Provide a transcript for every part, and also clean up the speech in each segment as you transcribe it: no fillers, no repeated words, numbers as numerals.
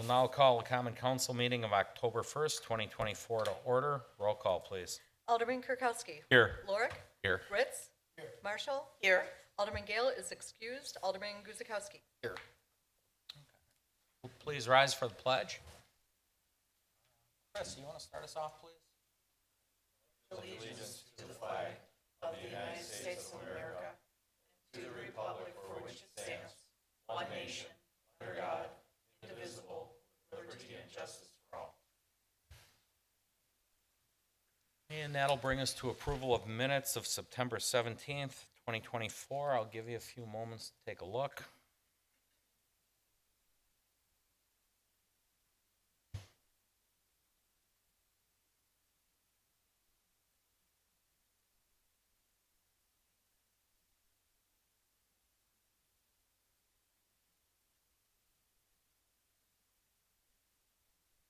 We'll now call the Common Council meeting of October 1st, 2024 to order. Roll call, please. Alderman Kirkowski. Here. Lorick. Here. Ritz. Marshall. Here. Alderman Gale is excused. Alderman Guzekowski. Here. Please rise for the pledge. Chris, you want to start us off, please? And that'll bring us to approval of minutes of September 17th, 2024. I'll give you a few moments to take a look.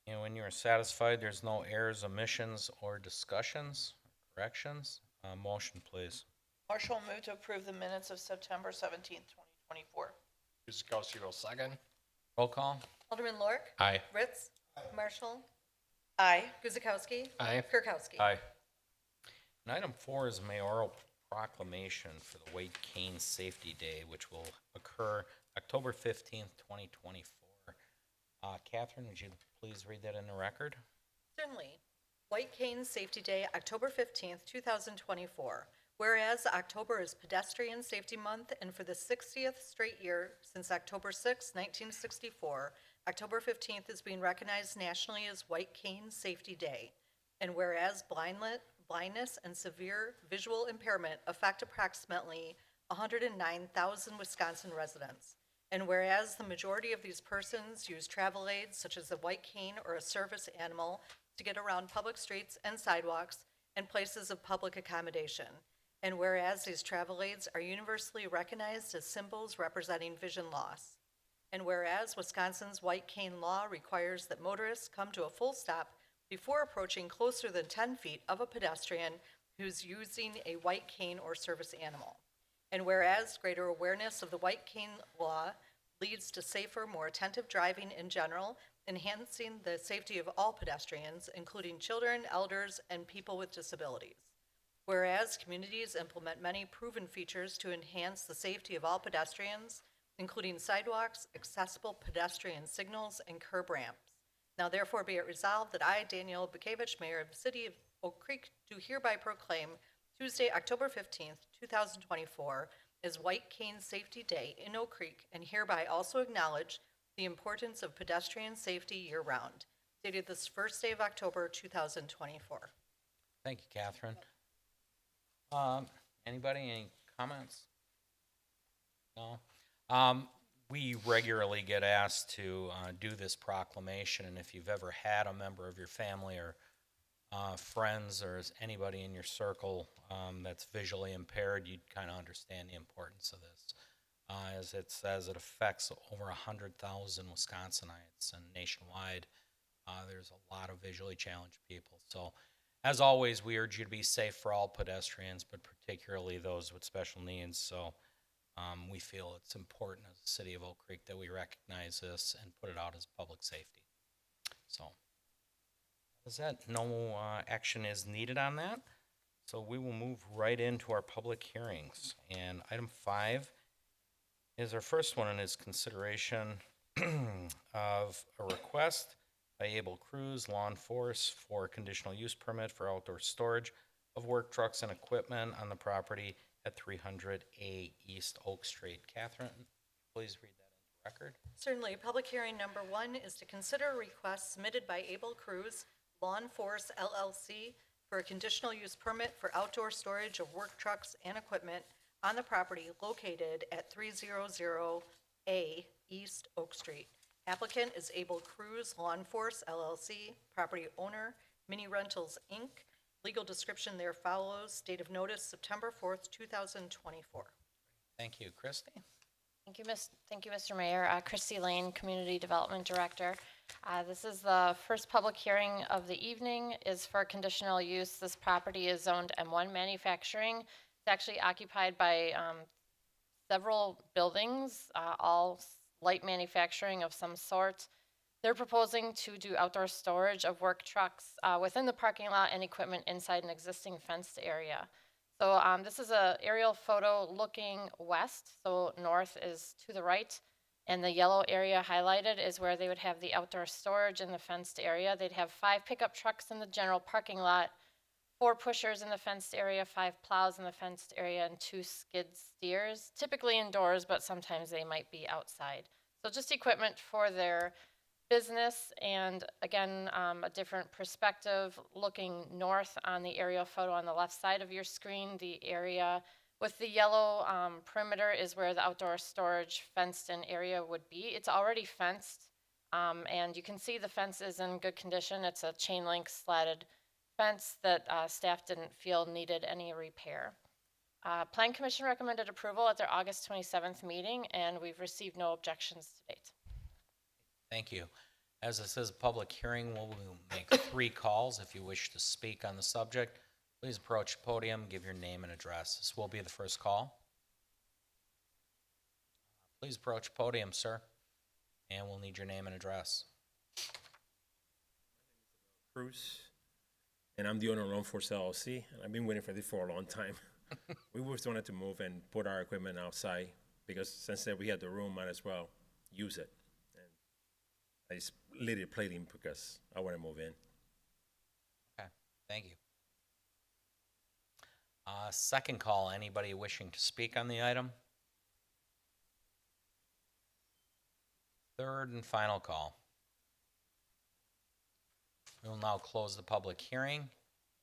And when you are satisfied, there's no errors, omissions, or discussions, corrections, motion, please. Marshall will move to approve the minutes of September 17th, 2024. Guzekowski will second. Roll call. Alderman Lorik. Aye. Ritz. Marshall. Aye. Guzekowski. Aye. Kirkowski. Aye. And item 4 is mayoral proclamation for the White Cane Safety Day, which will occur October 15th, 2024. Catherine, would you please read that in the record? Certainly. White Cane Safety Day, October 15th, 2024. Whereas October is Pedestrian Safety Month, and for the 60th straight year since October 6, 1964, October 15th is being recognized nationally as White Cane Safety Day. And whereas blindness and severe visual impairment affect approximately 109,000 Wisconsin residents. And whereas the majority of these persons use travel aids such as a white cane or a service animal to get around public streets and sidewalks and places of public accommodation. And whereas these travel aids are universally recognized as symbols representing vision loss. And whereas Wisconsin's white cane law requires that motorists come to a full stop before approaching closer than 10 feet of a pedestrian who's using a white cane or service animal. And whereas greater awareness of the white cane law leads to safer, more attentive driving in general, enhancing the safety of all pedestrians, including children, elders, and people with disabilities. Whereas communities implement many proven features to enhance the safety of all pedestrians, including sidewalks, accessible pedestrian signals, and curb ramps. Now therefore be it resolved that I, Danielle Bukevich, Mayor of the City of Oak Creek, do hereby proclaim Tuesday, October 15th, 2024, is White Cane Safety Day in Oak Creek, and hereby also acknowledge the importance of pedestrian safety year-round. Dated this first day of October, 2024. Thank you, Catherine. Anybody, any comments? No? We regularly get asked to do this proclamation, and if you've ever had a member of your family or friends or anybody in your circle that's visually impaired, you'd kind of understand the importance of this. As it says, it affects over 100,000 Wisconsinites, and nationwide there's a lot of visually challenged people. So as always, we urge you to be safe for all pedestrians, but particularly those with special needs. So we feel it's important as the City of Oak Creek that we recognize this and put it out as public safety. So is that no action is needed on that? So we will move right into our public hearings. And item 5 is our first one, and is consideration of a request by Able Cruz Law Enforcement for conditional use permit for outdoor storage of work trucks and equipment on the property at 300A East Oak Street. Catherine, please read that into record. Certainly. Public hearing number 1 is to consider a request submitted by Able Cruz Law Enforcement LLC for a conditional use permit for outdoor storage of work trucks and equipment on the property located at 300A East Oak Street. Applicant is Able Cruz Law Enforcement LLC. Property owner, Mini Rentals Inc. Legal description there follows. Date of notice, September 4th, 2024. Thank you. Christy? Thank you, Mr. Mayor. Christy Lane, Community Development Director. This is the first public hearing of the evening. Is for conditional use. This property is zoned M1 manufacturing. It's actually occupied by several buildings, all light manufacturing of some sort. They're proposing to do outdoor storage of work trucks within the parking lot and equipment inside an existing fenced area. So this is a aerial photo looking west, so north is to the right, and the yellow area highlighted is where they would have the outdoor storage in the fenced area. They'd have 5 pickup trucks in the general parking lot, 4 pushers in the fenced area, 5 plows in the fenced area, and 2 skid steers, typically indoors, but sometimes they might be outside. So just equipment for their business, and again, a different perspective looking north on the aerial photo on the left side of your screen. The area with the yellow perimeter is where the outdoor storage fenced-in area would be. It's already fenced, and you can see the fence is in good condition. It's a chain link slatted fence that staff didn't feel needed any repair. Plan Commission recommended approval at their August 27th meeting, and we've received no objections to date. Thank you. As this is a public hearing, we'll make 3 calls. If you wish to speak on the subject, please approach the podium, give your name and address. This will be the first call. Please approach the podium, sir, and we'll need your name and address. Cruz, and I'm the owner of Lawn Force LLC, and I've been waiting for this for a long time. We always wanted to move and put our equipment outside because since then we had the room, might as well use it. And I just literally played him because I want to move in. Okay, thank you. Second call, anybody wishing to speak on the item? Third and final call. We will now close the public hearing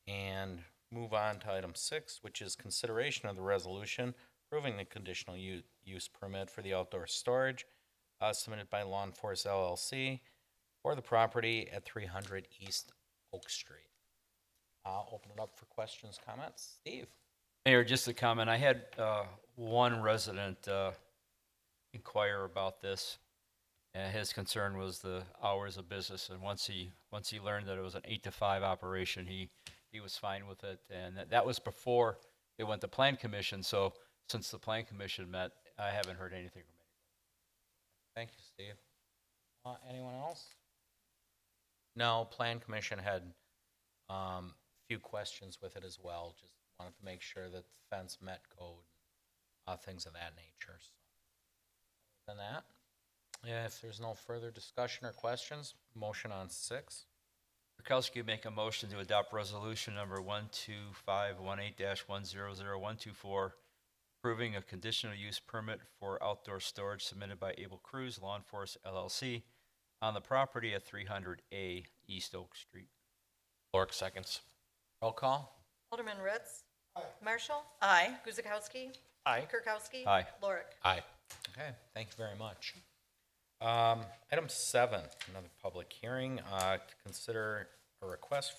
and move on to item 6, which is consideration of the resolution approving the conditional use permit for the outdoor storage submitted by Lawn Force LLC for the property at 300 East Oak Street. I'll open it up for questions, comments. Steve? Mayor, just a comment. I had one resident inquire about this, and his concern was the hours of business. And once he learned that it was an 8 to 5 operation, he was fine with it. And that was before it went to Plan Commission. So since the Plan Commission met, I haven't heard anything from anybody. Thank you, Steve. Anyone else? No, Plan Commission had a few questions with it as well. Just wanted to make sure that the fence met code, things of that nature. So, other than that, yeah, if there's no further discussion or questions, motion on 6. Kirkowski make a motion to adopt resolution number 12518-100124, approving a conditional use permit for outdoor storage submitted by Abel Cruz, Lawn Force LLC, on the property at 300A East Oak Street. Lorick seconds. Roll call. Alderman Ritz. Marshall. Aye. Guzekowski. Aye. Kirkowski. Aye. Lorick. Aye. Okay, thank you very much. Item 7, another public hearing, to consider a request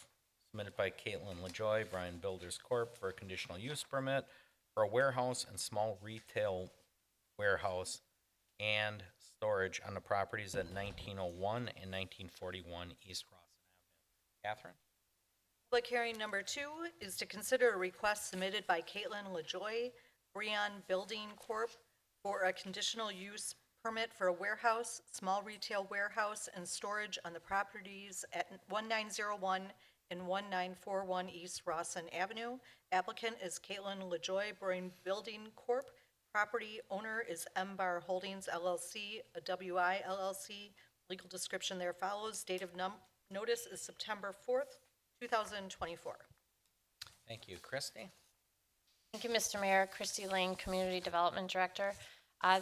submitted by Caitlin LaJoy, Brian Builders Corp. For a conditional use permit for a warehouse and small retail warehouse and storage on the properties at 1901 and 1941 East Rawson Avenue. Catherine? Public hearing number 2 is to consider a request submitted by Caitlin LaJoy, Breon Building Corp. For a conditional use permit for a warehouse, small retail warehouse, and storage on the properties at 1901 and 1941 East Rawson Avenue. Applicant is Caitlin LaJoy, Breon Building Corp. Property owner is M Bar Holdings LLC, a WI LLC. Legal description there follows. Date of notice is September 4th, 2024. Thank you. Christie? Thank you, Mr. Mayor. Christy Lane, Community Development Director.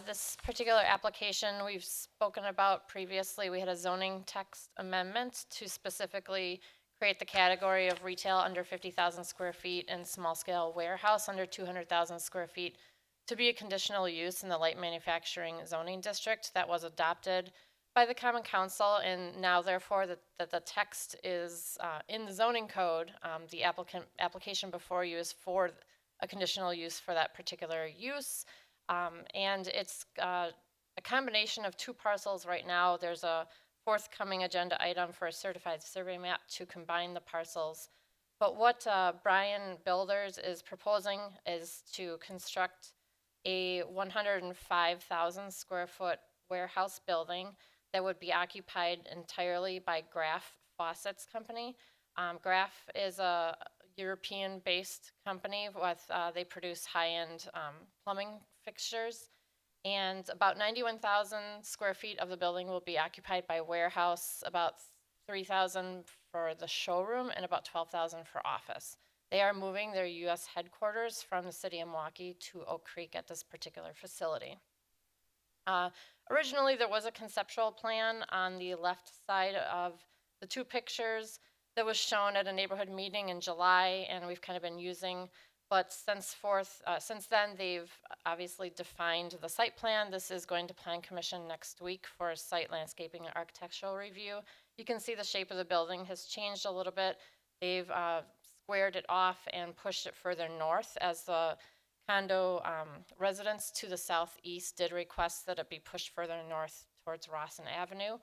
This particular application we've spoken about previously. We had a zoning text amendment to specifically create the category of retail under 50,000 square feet and small-scale warehouse under 200,000 square feet to be a conditional use in the light manufacturing zoning district. That was adopted by the Common Council, and now therefore that the text is in the zoning code. The application before you is for a conditional use for that particular use. And it's a combination of 2 parcels right now. There's a forthcoming agenda item for a certified survey map to combine the parcels. But what Brian Builders is proposing is to construct a 105,000 square foot warehouse building that would be occupied entirely by Graf Faucets Company. Graf is a European-based company with, they produce high-end plumbing fixtures. And about 91,000 square feet of the building will be occupied by warehouse, about 3,000 for the showroom, and about 12,000 for office. They are moving their U.S. headquarters from the city of Milwaukee to Oak Creek at this particular facility. Originally, there was a conceptual plan on the left side of the two pictures that was shown at a neighborhood meeting in July, and we've kind of been using. But since then, they've obviously defined the site plan. This is going to Plan Commission next week for a site landscaping and architectural review. You can see the shape of the building has changed a little bit. They've squared it off and pushed it further north, as the condo residents to the southeast did request that it be pushed further north towards Rawson Avenue.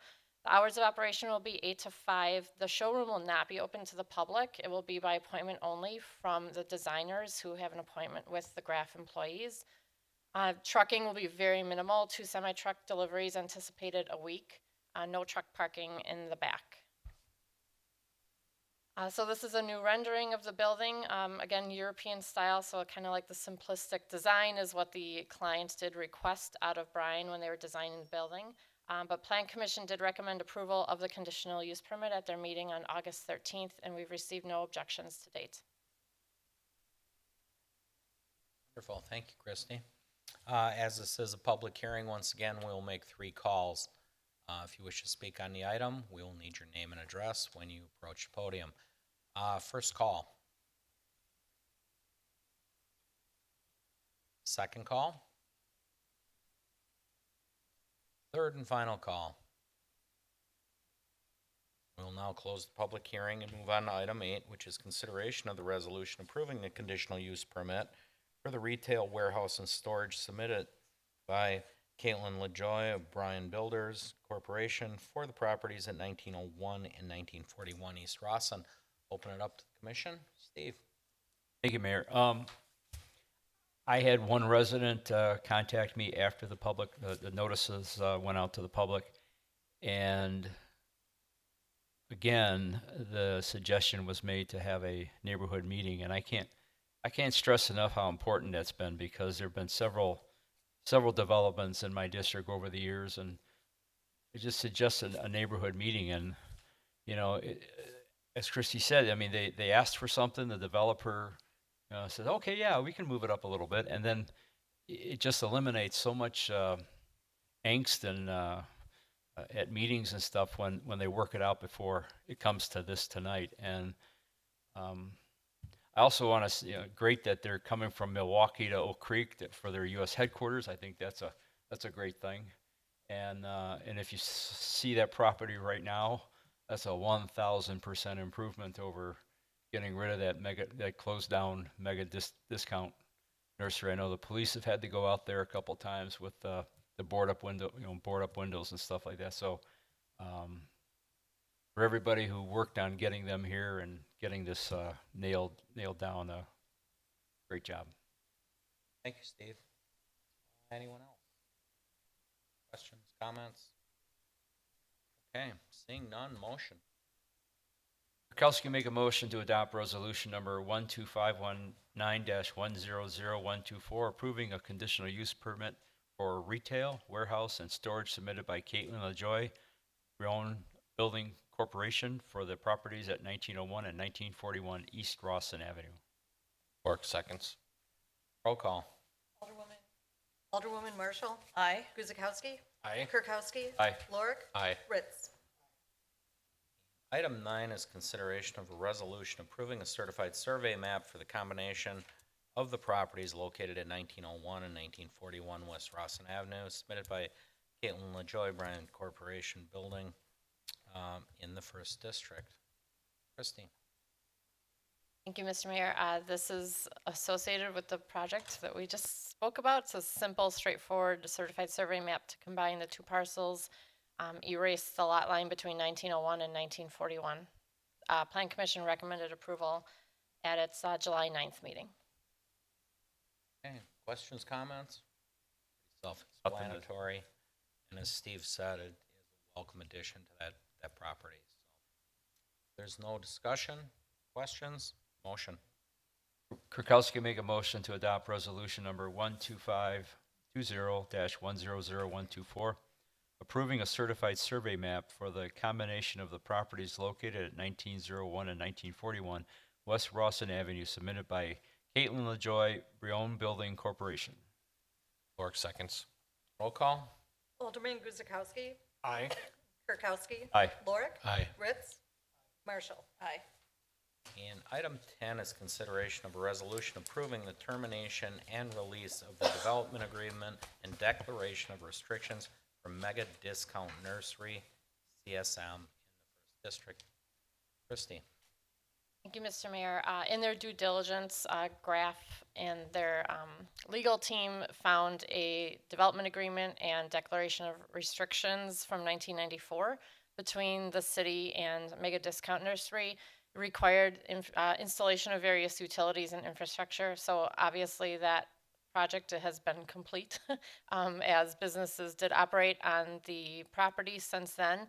The hours of operation will be 8 to 5. The showroom will not be open to the public. It will be by appointment only from the designers who have an appointment with the Graf employees. Trucking will be very minimal, 2 semi-truck deliveries anticipated a week. No truck parking in the back. So this is a new rendering of the building. Again, European style, so kind of like the simplistic design is what the client did request out of Brian when they were designing the building. But Plan Commission did recommend approval of the conditional use permit at their meeting on August 13th, and we've received no objections to date. Wonderful. Thank you, Christy. As this is a public hearing, once again, we'll make 3 calls. If you wish to speak on the item, we will need your name and address when you approach the podium. First call. Second call. Third and final call. We'll now close the public hearing and move on to item 8, which is consideration of the resolution approving the conditional use permit for the retail warehouse and storage submitted by Caitlin LaJoy of Bryan Builders Corporation for the properties at 1901 and 1941 East Rawson. Open it up to the commission. Steve. Thank you, Mayor. I had one resident contact me after the public, the notices went out to the public, and again, the suggestion was made to have a neighborhood meeting, and I can't stress enough how important that's been, because there have been several developments in my district over the years, and it just suggested a neighborhood meeting. And you know, as Christy said, I mean, they asked for something, the developer said, okay, yeah, we can move it up a little bit, and then it just eliminates so much angst and at meetings and stuff when they work it out before it comes to this tonight. And I also want to, great that they're coming from Milwaukee to Oak Creek for their U.S. headquarters. I think that's a great thing. And if you see that property right now, that's a 1,000% improvement over getting rid of that closed down mega discount nursery. I know the police have had to go out there a couple times with the board up windows and stuff like that. So for everybody who worked on getting them here and getting this nailed down, great job. Thank you, Steve. Anyone else? Questions, comments? Okay, seeing none, motion. Kirkowski make a motion to adopt resolution number 12519-100124, approving a conditional use permit for retail, warehouse, and storage submitted by Caitlin LaJoy, Brown Building Corporation for the properties at 1901 and 1941 East Rawson Avenue. Clark seconds. Roll call. Alderwoman Marshall? Aye. Guzekowski? Aye. Kirkowski? Aye. Lorik? Aye. Ritz? Item 9 is consideration of a resolution approving a certified survey map for the combination of the properties located at 1901 and 1941 West Rawson Avenue, submitted by Caitlin LaJoy, Bryan Corporation Building in the 1st District. Christine. Thank you, Mr. Mayor. This is associated with the project that we just spoke about. It's a simple, straightforward certified survey map to combine the two parcels, erase the lot line between 1901 and 1941. Plan Commission recommended approval at its July 9th meeting. Okay, questions, comments? Self-explanatory. And as Steve said, it is a welcome addition to that property. So, there's no discussion, questions, motion. Kirkowski make a motion to adopt resolution number 12520-100124, approving a certified survey map for the combination of the properties located at 1901 and 1941 West Rawson Avenue, submitted by Caitlin LaJoy, Brion Building Corporation. Clark seconds. Roll call. Alderman Guzekowski. Aye. Kirkowski. Aye. Lorik. Aye. Ritz. Marshall. Aye. And item 10 is consideration of a resolution approving the termination and release of the development agreement and declaration of restrictions for Mega Discount Nursery, CSM, in the 1st District. Christie. Thank you, Mr. Mayor. In their due diligence, Graf and their legal team found a development agreement and declaration of restrictions from 1994 between the city and Mega Discount Nursery. It required installation of various utilities and infrastructure. So obviously that project has been complete as businesses did operate on the property since then.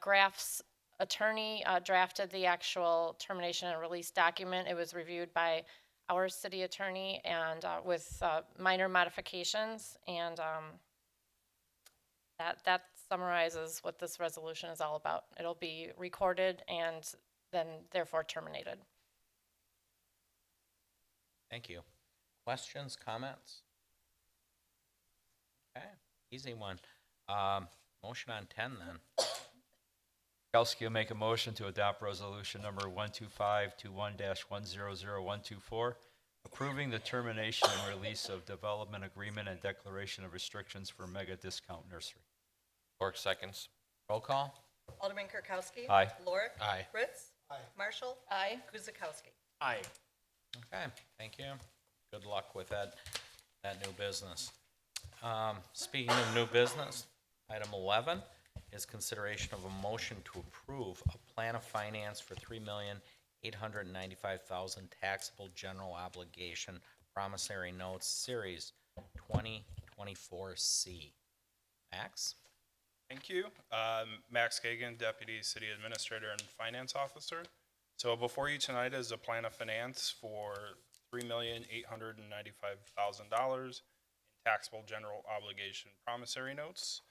Graf's attorney drafted the actual termination and release document. It was reviewed by our city attorney and with minor modifications, and that summarizes what this resolution is all about. It'll be recorded and then therefore terminated. Thank you. Questions, comments? Okay, easy one. Motion on 10 then. Kirkowski will make a motion to adopt resolution number 12521-100124, approving the termination and release of development agreement and declaration of restrictions for Mega Discount Nursery. Clark seconds. Roll call. Alderman Kirkowski. Aye. Lorik. Aye. Ritz. Marshall. Aye. Guzekowski. Aye. Okay, thank you. Good luck with that new business. Speaking of new business, item 11 is consideration of a motion to approve a plan of finance for $3,895,000 taxable general obligation promissory notes series 2024C. Max? Thank you. Max Kagan, Deputy City Administrator and Finance Officer. So before you tonight is a plan of finance for $3,895,000 in taxable general obligation promissory notes.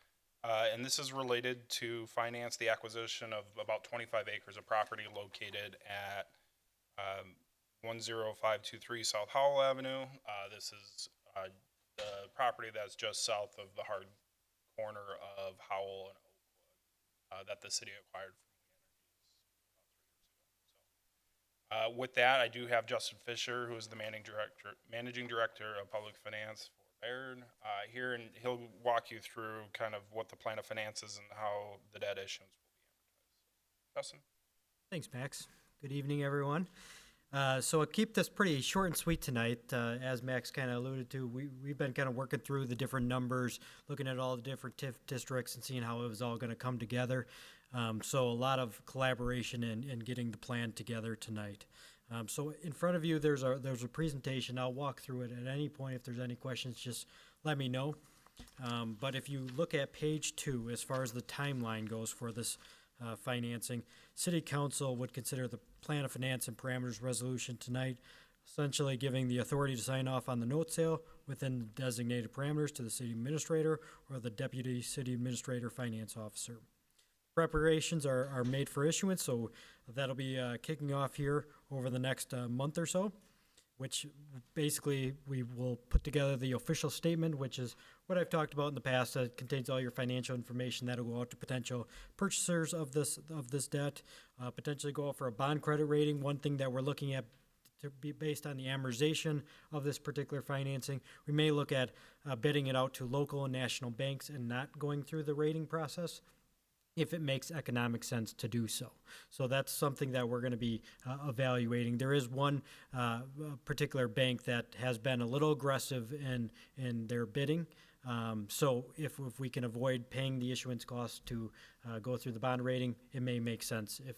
And this is related to finance the acquisition of about 25 acres of property located at 10523 South Howell Avenue. This is the property that's just south of the hard corner of Howell and Oakwood that the city acquired from We Energies about 3 years ago. With that, I do have Justin Fisher, who is the managing director of public finance for Baird, here, and he'll walk you through kind of what the plan of finance is and how the debt issuance will be amortized. Justin? Thanks, Max. Good evening, everyone. So I'll keep this pretty short and sweet tonight. As Max kind of alluded to, we've been kind of working through the different numbers, looking at all the different TIF districts and seeing how it was all going to come together. So a lot of collaboration and getting the plan together tonight. So in front of you, there's a presentation. I'll walk through it at any point. If there's any questions, just let me know. But if you look at page 2, as far as the timeline goes for this financing, City Council would consider the plan of finance and parameters resolution tonight, essentially giving the authority to sign off on the note sale within the designated parameters to the city administrator or the deputy city administrator finance officer. Preparations are made for issuance, so that'll be kicking off here over the next month or so, which basically we will put together the official statement, which is what I've talked about in the past. That contains all your financial information that'll go out to potential purchasers of this debt, potentially go out for a bond credit rating. One thing that we're looking at to be based on the amortization of this particular financing, we may look at bidding it out to local and national banks and not going through the rating process, if it makes economic sense to do so. So that's something that we're going to be evaluating. There is one particular bank that has been a little aggressive in their bidding. So if we can avoid paying the issuance costs to go through the bond rating, it may make sense if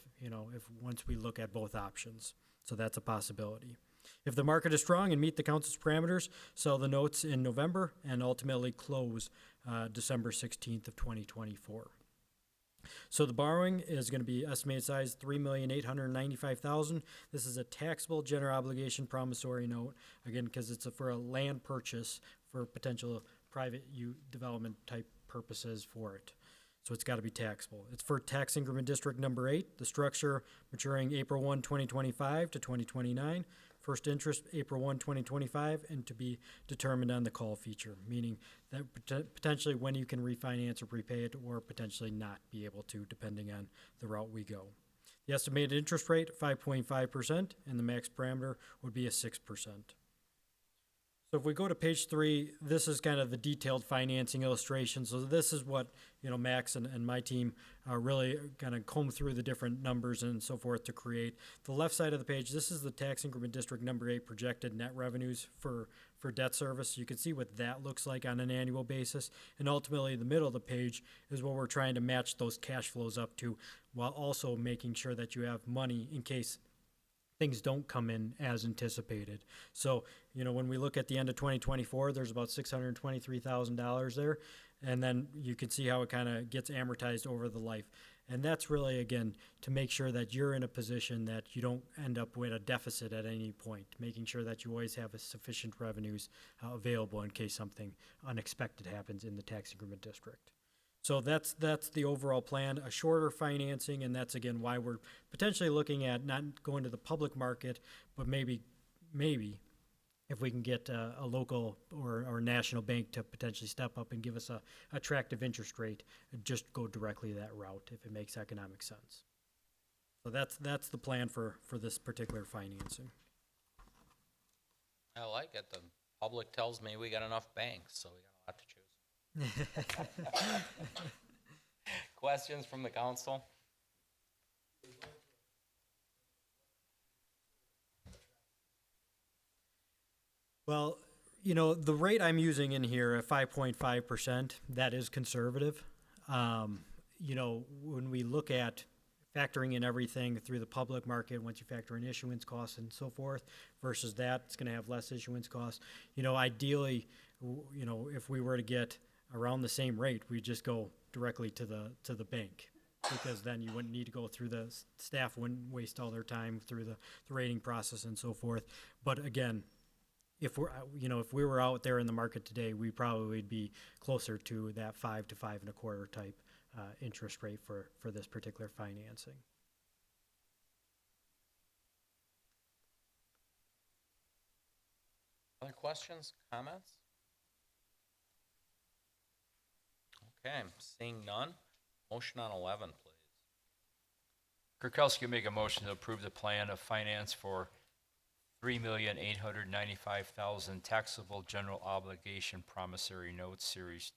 once we look at both options. So that's a possibility. If the market is strong and meet the council's parameters, sell the notes in November and ultimately close December 16th of 2024. So the borrowing is going to be estimated size $3,895,000. This is a taxable general obligation promissory note, again, because it's for a land purchase for potential private development type purposes for it. So it's got to be taxable. It's for tax increment district number 8, the structure maturing April 1, 2025 to 2029. First interest April 1, 2025, and to be determined on the call feature, meaning that potentially when you can refinance or prepay it, or potentially not be able to, depending on the route we go. The estimated interest rate, 5.5%, and the max parameter would be a 6%. So if we go to page 3, this is kind of the detailed financing illustration. So this is what, Max and my team really kind of comb through the different numbers and so forth to create. The left side of the page, this is the tax increment district number 8 projected net revenues for debt service. You can see what that looks like on an annual basis. And ultimately, the middle of the page is what we're trying to match those cash flows up to, while also making sure that you have money in case things don't come in as anticipated. So, when we look at the end of 2024, there's about $623,000 there. And then you can see how it kind of gets amortized over the life. And that's really, again, to make sure that you're in a position that you don't end up with a deficit at any point, making sure that you always have sufficient revenues available in case something unexpected happens in the tax increment district. So that's the overall plan, a shorter financing, and that's again why we're potentially looking at not going to the public market, but maybe if we can get a local or national bank to potentially step up and give us a attractive interest rate, just go directly that route if it makes economic sense. So that's the plan for this particular financing. I like it. The public tells me we got enough banks, so we got a lot to choose. Questions from the council? Well, the rate I'm using in here at 5.5%, that is conservative. When we look at factoring in everything through the public market, once you factor in issuance costs and so forth, versus that, it's going to have less issuance costs. Ideally, if we were to get around the same rate, we'd just go directly to the bank, because then you wouldn't need to go through staff wouldn't waste all their time through the rating process and so forth. But again, if we were out there in the market today, we probably would be closer to that 5 to 5.25 type interest rate for this particular financing. Other questions, comments? Okay, seeing none. Motion on 11, please. Kirkowski will make a motion to approve the plan of finance for $3,895,000 taxable general obligation promissory notes, Series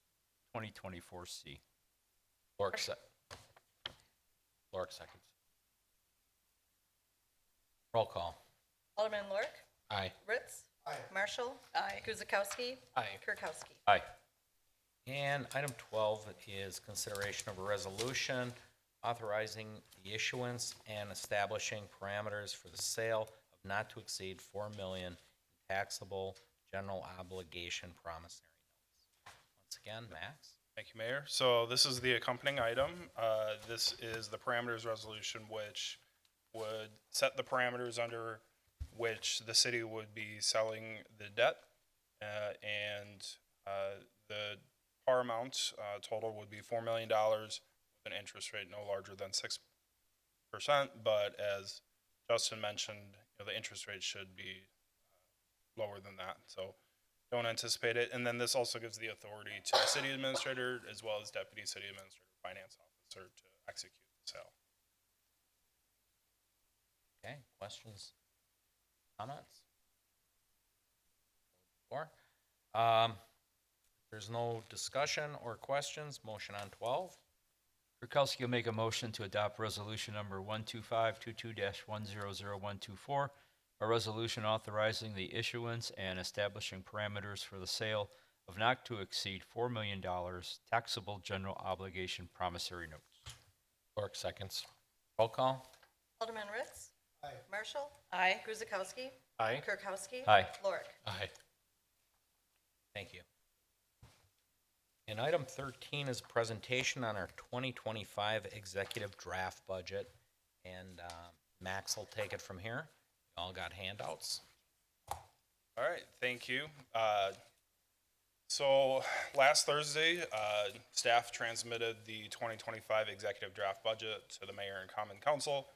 2024C. Lorick seconds. Roll call. Alderman Lorik. Aye. Ritz. Aye. Marshall. Aye. Guzekowski. Aye. Kirkowski. Aye. And item 12 is consideration of a resolution authorizing the issuance and establishing parameters for the sale of not to exceed $4 million in taxable general obligation promissory notes. Once again, Max? Thank you, Mayor. So this is the accompanying item. This is the parameters resolution, which would set the parameters under which the city would be selling the debt, and the par amount total would be $4 million with an interest rate no larger than 6%. But as Justin mentioned, the interest rate should be lower than that. So don't anticipate it. And then this also gives the authority to the city administrator as well as deputy city administrator, finance officer to execute the sale. Okay, questions, comments? Or, there's no discussion or questions, motion on 12. Kirkowski will make a motion to adopt resolution number 12522-100124, a resolution authorizing the issuance and establishing parameters for the sale of not to exceed $4 million taxable general obligation promissory notes. Lorick seconds. Roll call. Alderman Ritz. Aye. Marshall. Aye. Guzekowski. Aye. Kirkowski. Aye. Lorik. Aye. Thank you. And item 13 is a presentation on our 2025 executive draft budget. And Max will take it from here. You all got handouts. All right, thank you. So last Thursday, staff transmitted the 2025 executive draft budget to the mayor and common council.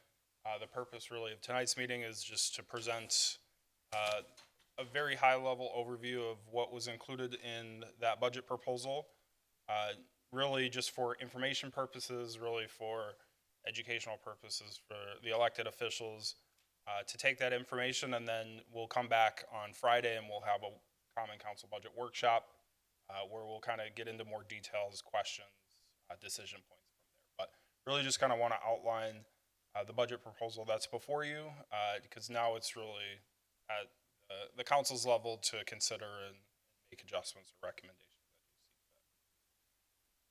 The purpose really of tonight's meeting is just to present a very high-level overview of what was included in that budget proposal. Really just for information purposes, really for educational purposes for the elected officials, to take that information, and then we'll come back on Friday and we'll have a common council budget workshop where we'll kind of get into more details, questions, decision points from there. But really just kind of want to outline the budget proposal that's before you, because now it's really at the council's level to consider and make adjustments or recommendations.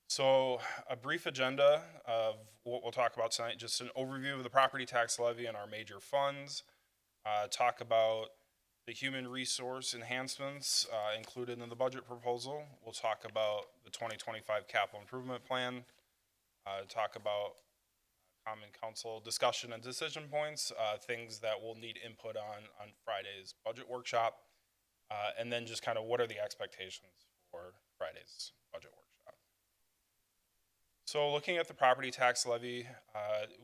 So a brief agenda of what we'll talk about tonight, just an overview of the property tax levy and our major funds, talk about the human resource enhancements included in the budget proposal. We'll talk about the 2025 capital improvement plan, talk about common council discussion and decision points, things that we'll need input on Friday's budget workshop, and then just kind of what are the expectations for Friday's budget workshop. So looking at the property tax levy,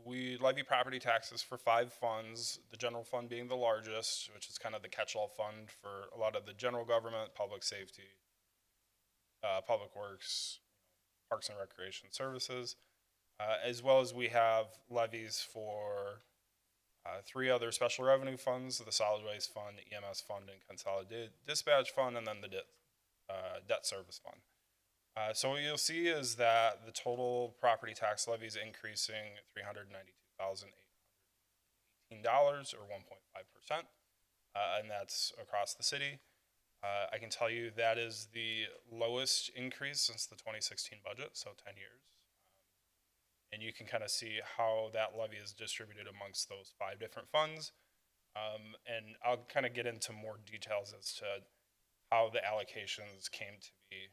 we levy property taxes for 5 funds, the general fund being the largest, which is kind of the catch-all fund for a lot of the general government, public safety, public works, parks and recreation services, as well as we have levies for 3 other special revenue funds, the solid waste fund, EMS fund, and consolidated dispatch fund, and then the debt service fund. So what you'll see is that the total property tax levy is increasing $392,818 or 1.5%, and that's across the city. I can tell you that is the lowest increase since the 2016 budget, so 10 years. And you can kind of see how that levy is distributed amongst those 5 different funds. And I'll kind of get into more details as to how the allocations came to be.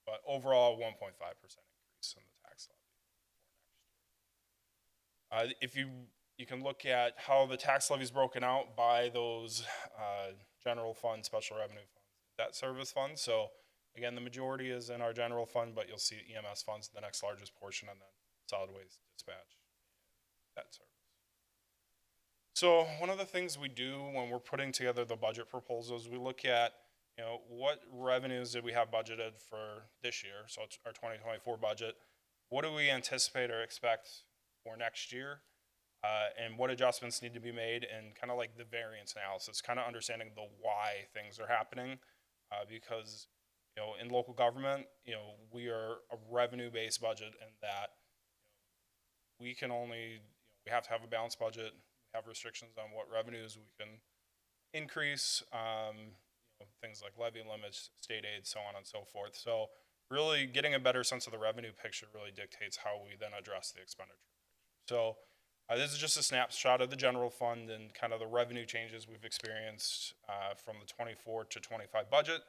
But overall, 1.5% increase in the tax levy for next year. If you can look at how the tax levy is broken out by those general fund, special revenue funds, debt service funds. So again, the majority is in our general fund, but you'll see EMS funds, the next largest portion, and then solid waste, dispatch, debt service. So one of the things we do when we're putting together the budget proposals, we look at what revenues did we have budgeted for this year? So it's our 2024 budget. What do we anticipate or expect for next year? And what adjustments need to be made, and kind of like the variance analysis, kind of understanding the why things are happening. Because, in local government, we are a revenue-based budget, in that we can only, we have to have a balanced budget. We have restrictions on what revenues we can increase. Things like levy limits, state aid, so on and so forth. So really getting a better sense of the revenue picture really dictates how we then address the expenditure picture. So this is just a snapshot of the general fund and kind of the revenue changes we've experienced from the 24 to 25 budget.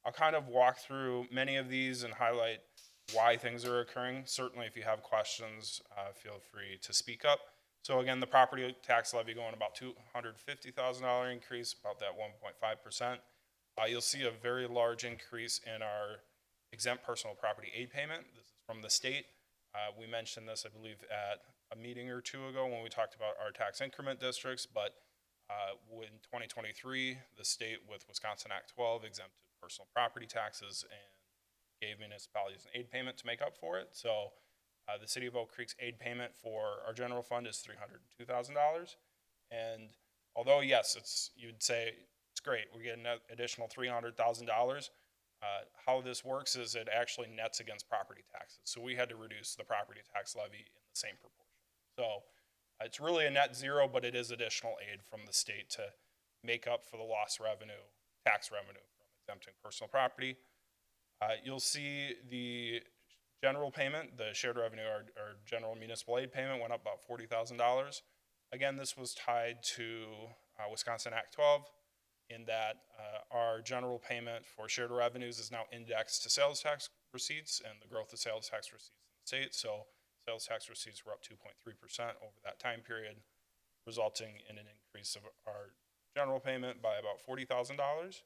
I'll kind of walk through many of these and highlight why things are occurring. Certainly if you have questions, feel free to speak up. So again, the property tax levy going about $250,000 increase, about that 1.5%. You'll see a very large increase in our exempt personal property aid payment. This is from the state. We mentioned this, I believe, at a meeting or two ago when we talked about our tax increment districts, but in 2023, the state with Wisconsin Act 12 exempted personal property taxes and gave municipalities an aid payment to make up for it. So the city of Oak Creek's aid payment for our general fund is $302,000. And although, yes, you'd say, it's great, we're getting an additional $300,000. How this works is it actually nets against property taxes. So we had to reduce the property tax levy in the same proportion. So it's really a net zero, but it is additional aid from the state to make up for the lost revenue, tax revenue from exempting personal property. You'll see the general payment, the shared revenue, our general municipal aid payment went up about $40,000. Again, this was tied to Wisconsin Act 12. in that our general payment for shared revenues is now indexed to sales tax receipts and the growth of sales tax receipts in the state. So sales tax receipts were up 2.3% over that time period, resulting in an increase of our general payment by about $40,000.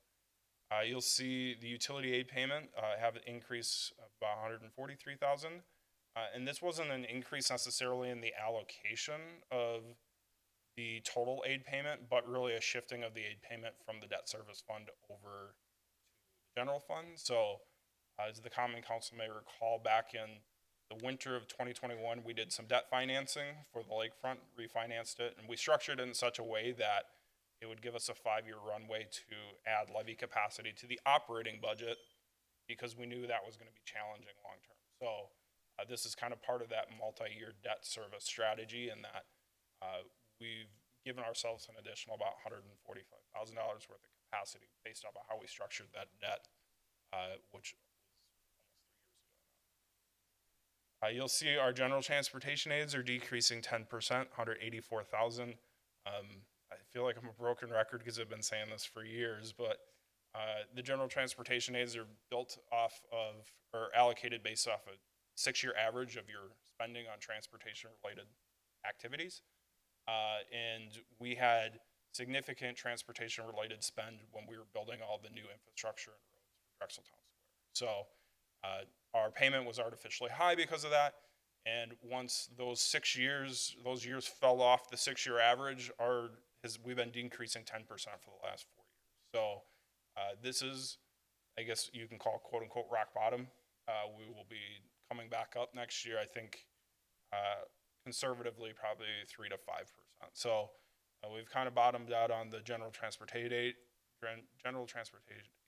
You'll see the utility aid payment have an increase of about $143,000. And this wasn't an increase necessarily in the allocation of the total aid payment, but really a shifting of the aid payment from the debt service fund over to the general fund. So as the Common Council may recall, back in the winter of 2021, we did some debt financing for the lakefront, refinanced it, and we structured it in such a way that it would give us a 5-year runway to add levy capacity to the operating budget because we knew that was going to be challenging long term. So this is kind of part of that multi-year debt service strategy, in that we've given ourselves an additional about $145,000 worth of capacity based on how we structured that debt, which was almost 3 years ago now. You'll see our general transportation aids are decreasing 10%, $184,000. I feel like I'm a broken record because I've been saying this for years, but the general transportation aids are built off of, or allocated based off a 6-year average of your spending on transportation-related activities. And we had significant transportation-related spend when we were building all the new infrastructure and roads for Drexel Town Square. So our payment was artificially high because of that. And once those 6 years, those years fell off the 6-year average, we've been decreasing 10% for the last 4 years. So this is, I guess you can call, quote unquote, rock bottom. We will be coming back up next year, I think, conservatively, probably 3 to 5%. So we've kind of bottomed out on the general transportation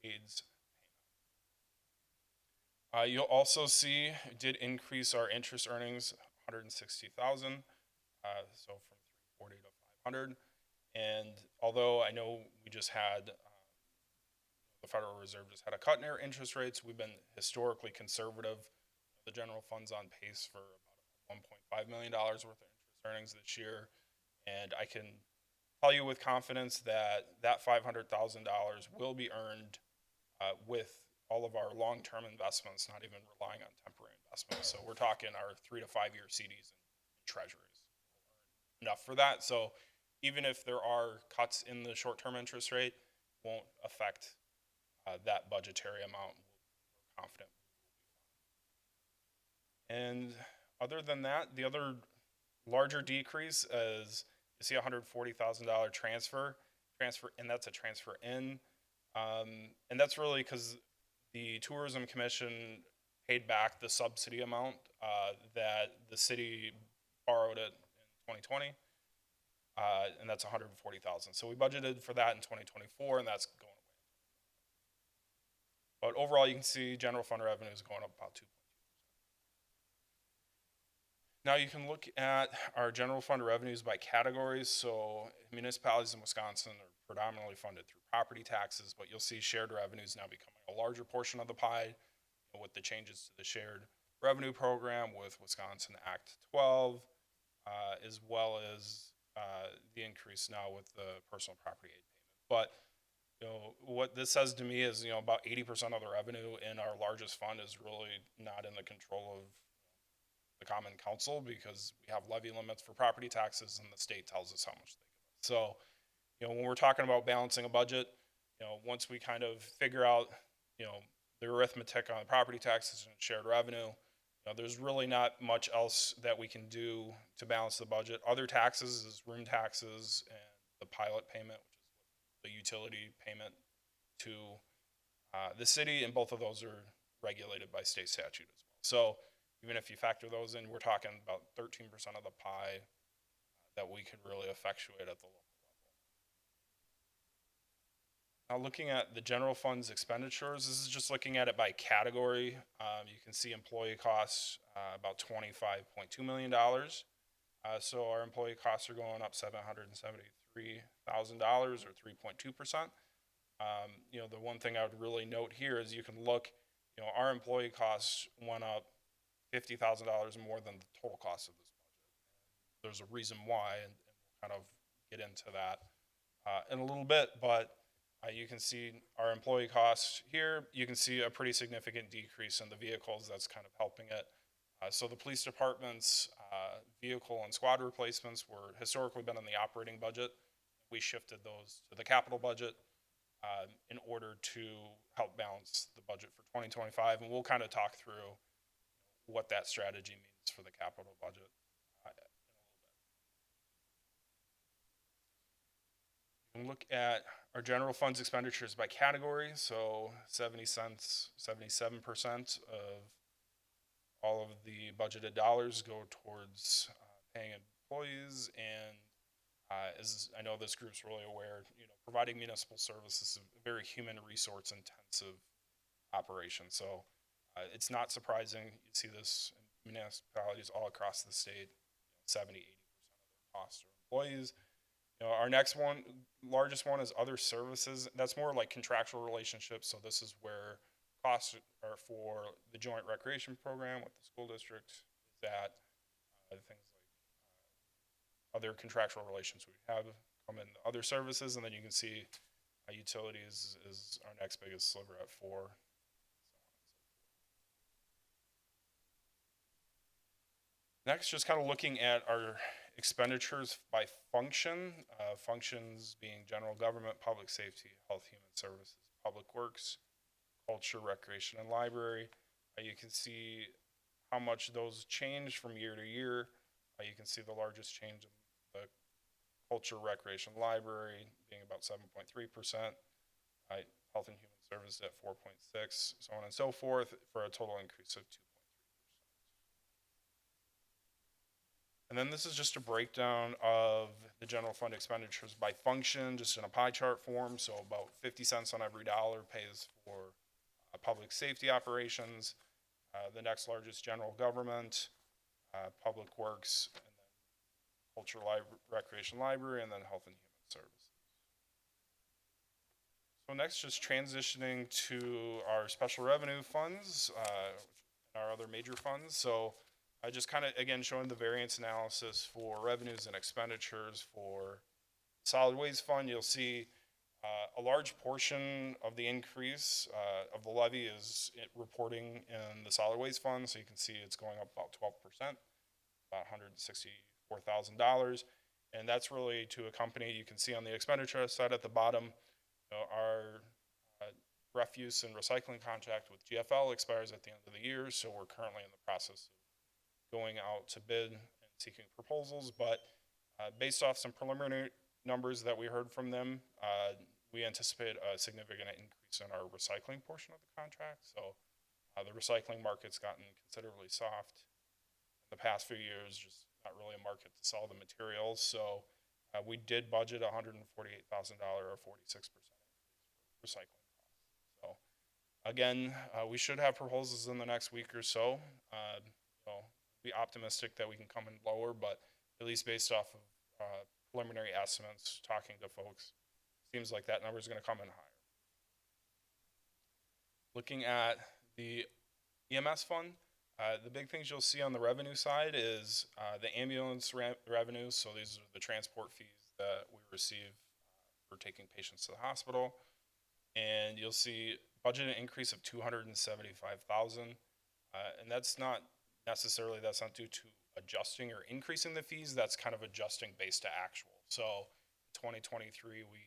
aids payment. You'll also see it did increase our interest earnings, $160,000, so from $340 to $500. And although I know we just had the Federal Reserve just had a cut in their interest rates, we've been historically conservative. The general fund's on pace for about $1.5 million worth of interest earnings this year, and I can tell you with confidence that that $500,000 will be earned with all of our long-term investments, not even relying on temporary investments. So we're talking our 3 to 5 year CDs and treasuries. Enough for that. So even if there are cuts in the short-term interest rate, won't affect that budgetary amount. We're confident. And other than that, the other larger decrease is you see $140,000 transfer, and that's a transfer in. And that's really because the Tourism Commission paid back the subsidy amount that the city borrowed it in 2020, and that's $140,000. So we budgeted for that in 2024, and that's going away. But overall, you can see general fund revenue is going up about 2.2%. Now you can look at our general fund revenues by categories. So municipalities in Wisconsin are predominantly funded through property taxes, but you'll see shared revenues now becoming a larger portion of the pie with the changes to the shared revenue program with Wisconsin Act 12, as well as the increase now with the personal property aid payment. But what this says to me is, about 80% of the revenue in our largest fund is really not in the control of the Common Council, because we have levy limits for property taxes and the state tells us how much they give us. So, when we're talking about balancing a budget, once we kind of figure out, the arithmetic on property taxes and shared revenue, there's really not much else that we can do to balance the budget. Other taxes is room taxes and the pilot payment, which is the utility payment to the city, and both of those are regulated by state statute as well. So even if you factor those in, we're talking about 13% of the pie that we could really effectuate at the local level. Now looking at the general fund's expenditures, this is just looking at it by category. You can see employee costs, about $25.2 million. So our employee costs are going up $773,000 or 3.2%. The one thing I would really note here is you can look, our employee costs went up $50,000 more than the total cost of this budget. There's a reason why, and we'll kind of get into that in a little bit. But You can see our employee costs here. You can see a pretty significant decrease in the vehicles. That's kind of helping it. So the police department's vehicle and squad replacements were historically been in the operating budget. We shifted those to the capital budget in order to help balance the budget for 2025. And we'll kind of talk through what that strategy means for the capital budget in a little bit. You can look at our general funds expenditures by category. So 70 cents, 77% of all of the budgeted dollars go towards paying employees, and as I know this group's really aware, providing municipal services is a very human resource intensive operation. So it's not surprising you see this in municipalities all across the state. 70, 80% of their costs are employees. Our next one, largest one, is other services. That's more like contractual relationships. So this is where costs are for the joint recreation program with the school district. Is that things like other contractual relations we have come in other services, and then you can see utilities is our next biggest sliver at 4. Next, just kind of looking at our expenditures by function, functions being general government, public safety, health, human services, public works, culture, recreation, and library. You can see how much those change from year to year. You can see the largest change in the culture, recreation, library being about 7.3%, health and human services at 4.6%, so on and so forth, for a total increase of 2.3%. And then this is just a breakdown of the general fund expenditures by function, just in a pie chart form. So about 50 cents on every dollar pays for public safety operations. The next largest, general government, public works, and then culture, recreation, library, and then health and human services. So next, just transitioning to our special revenue funds, and our other major funds. So I just kind of, again, showing the variance analysis for revenues and expenditures for solid waste fund. You'll see a large portion of the increase of the levy is reporting in the solid waste fund. So you can see it's going up about 12%, about $164,000. And that's really to accompany, you can see on the expenditure side at the bottom, our refuse and recycling contract with GFL expires at the end of the year. So we're currently in the process of going out to bid and seeking proposals, but based off some preliminary numbers that we heard from them, we anticipate a significant increase in our recycling portion of the contract. So the recycling market's gotten considerably soft in the past few years, just not really a market to sell the materials. So we did budget $148,000 or 46% for recycling costs. So again, we should have proposals in the next week or so. Be optimistic that we can come in lower, but at least based off of preliminary estimates, talking to folks, seems like that number is going to come in higher. Looking at the EMS fund, the big things you'll see on the revenue side is the ambulance revenues. So these are the transport fees that we receive for taking patients to the hospital. And you'll see budgeted increase of $275,000. And that's not due to adjusting or increasing the fees. That's kind of adjusting based to actual. So in 2023, we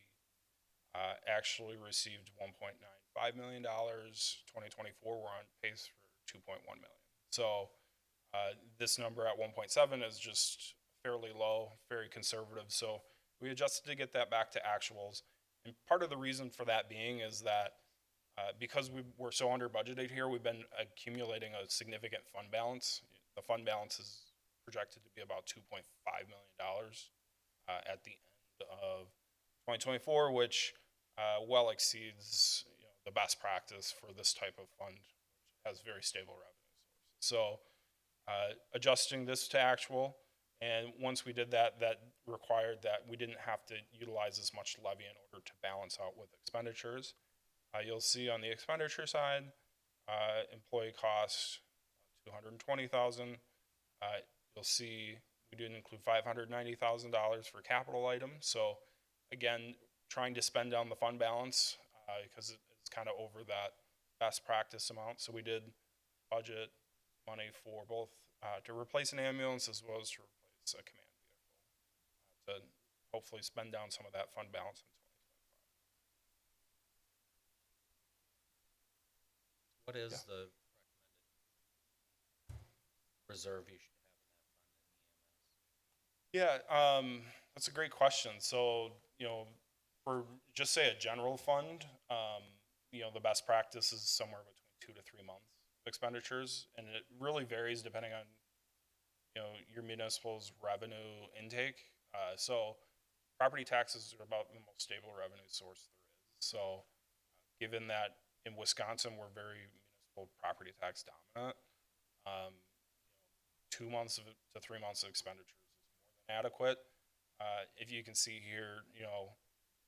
actually received $1.95 million. 2024, we're on pace for $2.1 million. So this number at 1.7 is just fairly low, very conservative. So we adjusted to get that back to actuals. And part of the reason for that being is that because we're so under budgeted here, we've been accumulating a significant fund balance. The fund balance is projected to be about $2.5 million at the end of 2024, which well exceeds the best practice for this type of fund, which has very stable revenue sources. So adjusting this to actual, and once we did that, that required that we didn't have to utilize as much levy in order to balance out with expenditures. You'll see on the expenditure side, employee costs, $220,000. You'll see we didn't include $590,000 for capital items. So again, trying to spend down the fund balance, because it's kind of over that best practice amount. So we did budget money for both, to replace an ambulance as well as to replace a command vehicle, to hopefully spend down some of that fund balance in 2025. What is the recommended reserve you should have in that fund in EMS? Yeah, that's a great question. So, for just say a general fund, the best practice is somewhere between 2 to 3 months expenditures, and it really varies depending on, your municipal's revenue intake. So property taxes are about the most stable revenue source there is. So given that in Wisconsin, we're very municipal property tax dominant, 2 months to 3 months of expenditures is more than adequate. If you can see here,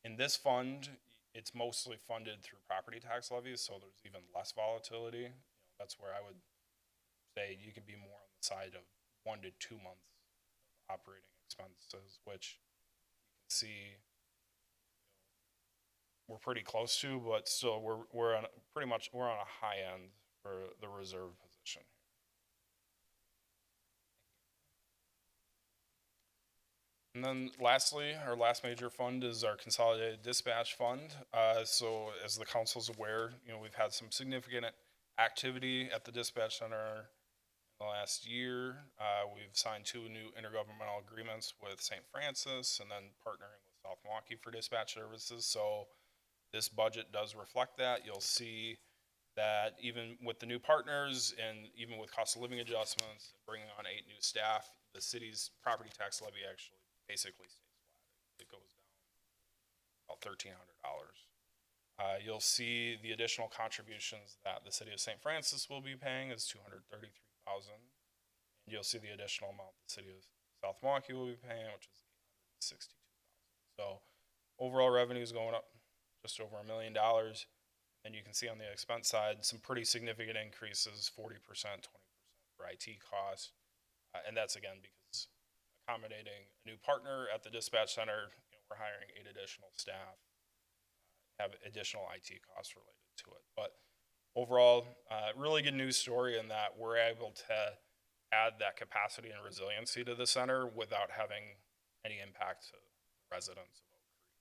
in this fund, it's mostly funded through property tax levies, so there's even less volatility. That's where I would say you can be more on the side of 1 to 2 months of operating expenses, which you can see we're pretty close to, but still we're on a high end for the reserve position. And then lastly, our last major fund is our consolidated dispatch fund. So as the council's aware, we've had some significant activity at the dispatch center in the last year. We've signed 2 new intergovernmental agreements with St. Francis and then partnering with South Milwaukee for dispatch services. So this budget does reflect that. You'll see that even with the new partners and even with cost of living adjustments, bringing on 8 new staff, the city's property tax levy actually basically stays flat. It goes down about $1,300. You'll see the additional contributions that the city of St. Francis will be paying is $233,000. And you'll see the additional amount the city of South Milwaukee will be paying, which is $162,000. So overall revenue is going up just over $1 million. And you can see on the expense side some pretty significant increases, 40%, 20% for IT costs. And that's again because accommodating a new partner at the dispatch center, we're hiring 8 additional staff, have additional IT costs related to it. But overall, really good news story in that we're able to add that capacity and resiliency to the center without having any impact to residents of Oak Creek.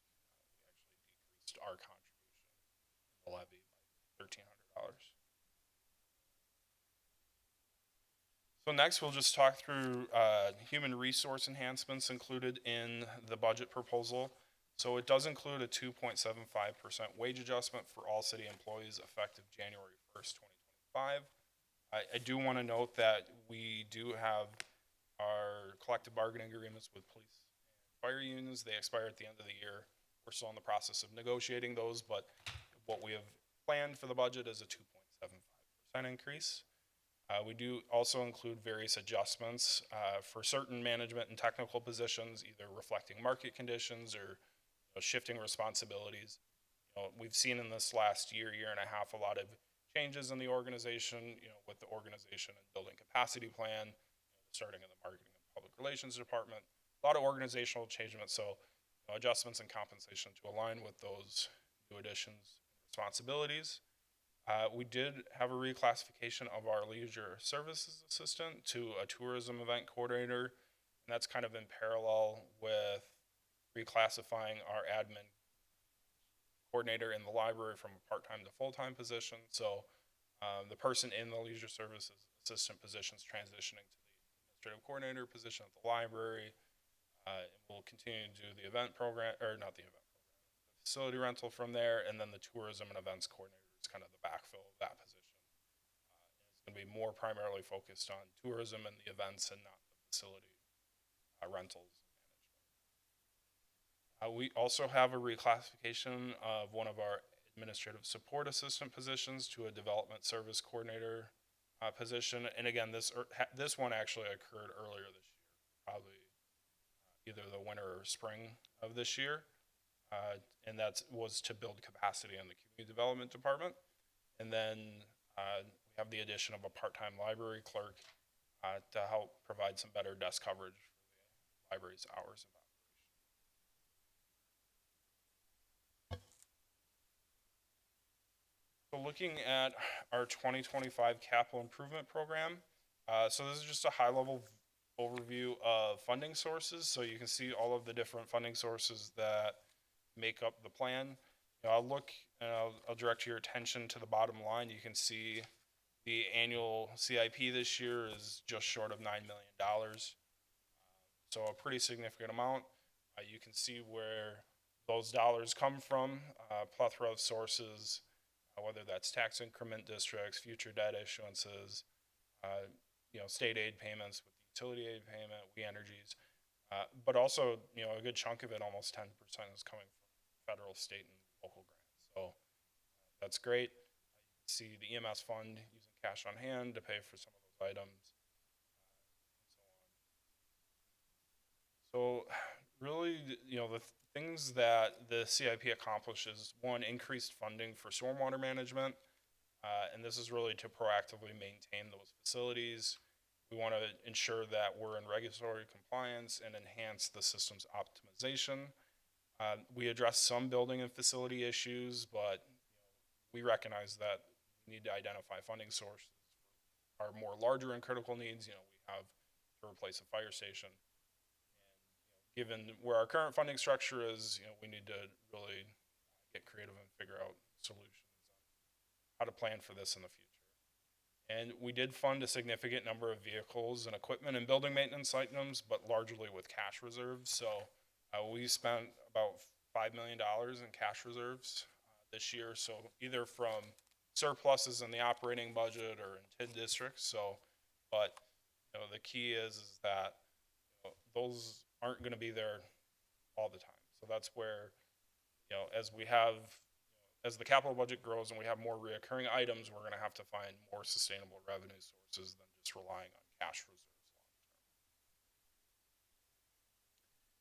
We actually decreased our contribution to the levy by $1,300. So next, we'll just talk through human resource enhancements included in the budget proposal. So it does include a 2.75% wage adjustment for all city employees effective January 1st, 2025. I do want to note that we do have our collective bargaining agreements with police and fire unions. They expire at the end of the year. We're still in the process of negotiating those, but what we have planned for the budget is a 2.75% increase. We do also include various adjustments for certain management and technical positions, either reflecting market conditions or shifting responsibilities. We've seen in this last year and a half, a lot of changes in the organization, with the organization and building capacity plan, starting in the marketing and public relations department, a lot of organizational changes. So adjustments in compensation to align with those new additions and responsibilities. We did have a reclassification of our leisure services assistant to a tourism event coordinator, and that's kind of in parallel with reclassifying our admin coordinator in the library from a part-time to full-time position. So the person in the leisure services assistant position is transitioning to the administrative coordinator position at the library. And we'll continue to do the event program, or not the event program, the facility rental from there, and then the tourism and events coordinator is kind of the backfill of that position. It's going to be more primarily focused on tourism and the events and not the facility rentals management. We also have a reclassification of one of our administrative support assistant positions to a development service coordinator position. And again, this one actually occurred earlier this year, probably either the winter or spring of this year. And that was to build capacity in the community development department. And then we have the addition of a part-time library clerk to help provide some better desk coverage for the library's hours of operation. So looking at our 2025 capital improvement program, so this is just a high-level overview of funding sources. So you can see all of the different funding sources that make up the plan. You know, I'll look and I'll direct your attention to the bottom line. You can see the annual CIP this year is just short of $9 million. So a pretty significant amount. You can see where those dollars come from, plethora of sources, whether that's tax increment districts, future debt issuances, you know, state aid payments with utility aid payment, We Energies, but also, you know, a good chunk of it, almost 10%, is coming from federal, state, and local grants. So that's great. You can see the EMS fund using cash on hand to pay for some of those items, and so on. So really, you know, the things that the CIP accomplishes: one, increased funding for stormwater management, and this is really to proactively maintain those facilities. We want to ensure that we're in regulatory compliance and enhance the system's optimization. We address some building and facility issues, but we recognize that we need to identify funding sources for our more larger and critical needs. You know, we have to replace a fire station. Given where our current funding structure is, you know, we need to really get creative and figure out solutions on how to plan for this in the future. And we did fund a significant number of vehicles and equipment and building maintenance items, but largely with cash reserves. So we spent about $5 million in cash reserves this year. So either from surpluses in the operating budget or in TID districts. So, but you know, the key is that you know, those aren't going to be there all the time. So that's where, you know, as the capital budget grows and we have more reoccurring items, we're going to have to find more sustainable revenue sources than just relying on cash reserves long term.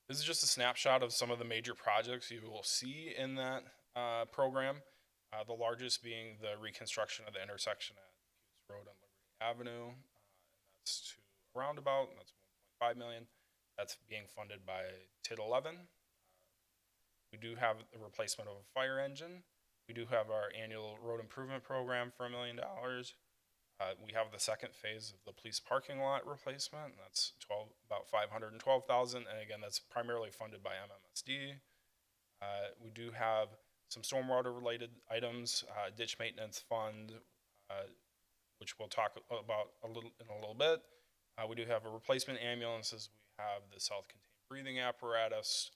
This is just a snapshot of some of the major projects you will see in that program. The largest being the reconstruction of the intersection at Hughes Road and Liberty Avenue. And that's to a roundabout, and that's $1.5 million. That's being funded by TID 11. We do have the replacement of a fire engine. We do have our annual road improvement program for $1 million. We have the second phase of the police parking lot replacement. And that's about $512,000, and again, that's primarily funded by MMSD. We do have some stormwater-related items, ditch maintenance fund, which we'll talk about in a little bit. We do have a replacement ambulances. We have the self-contained breathing apparatus,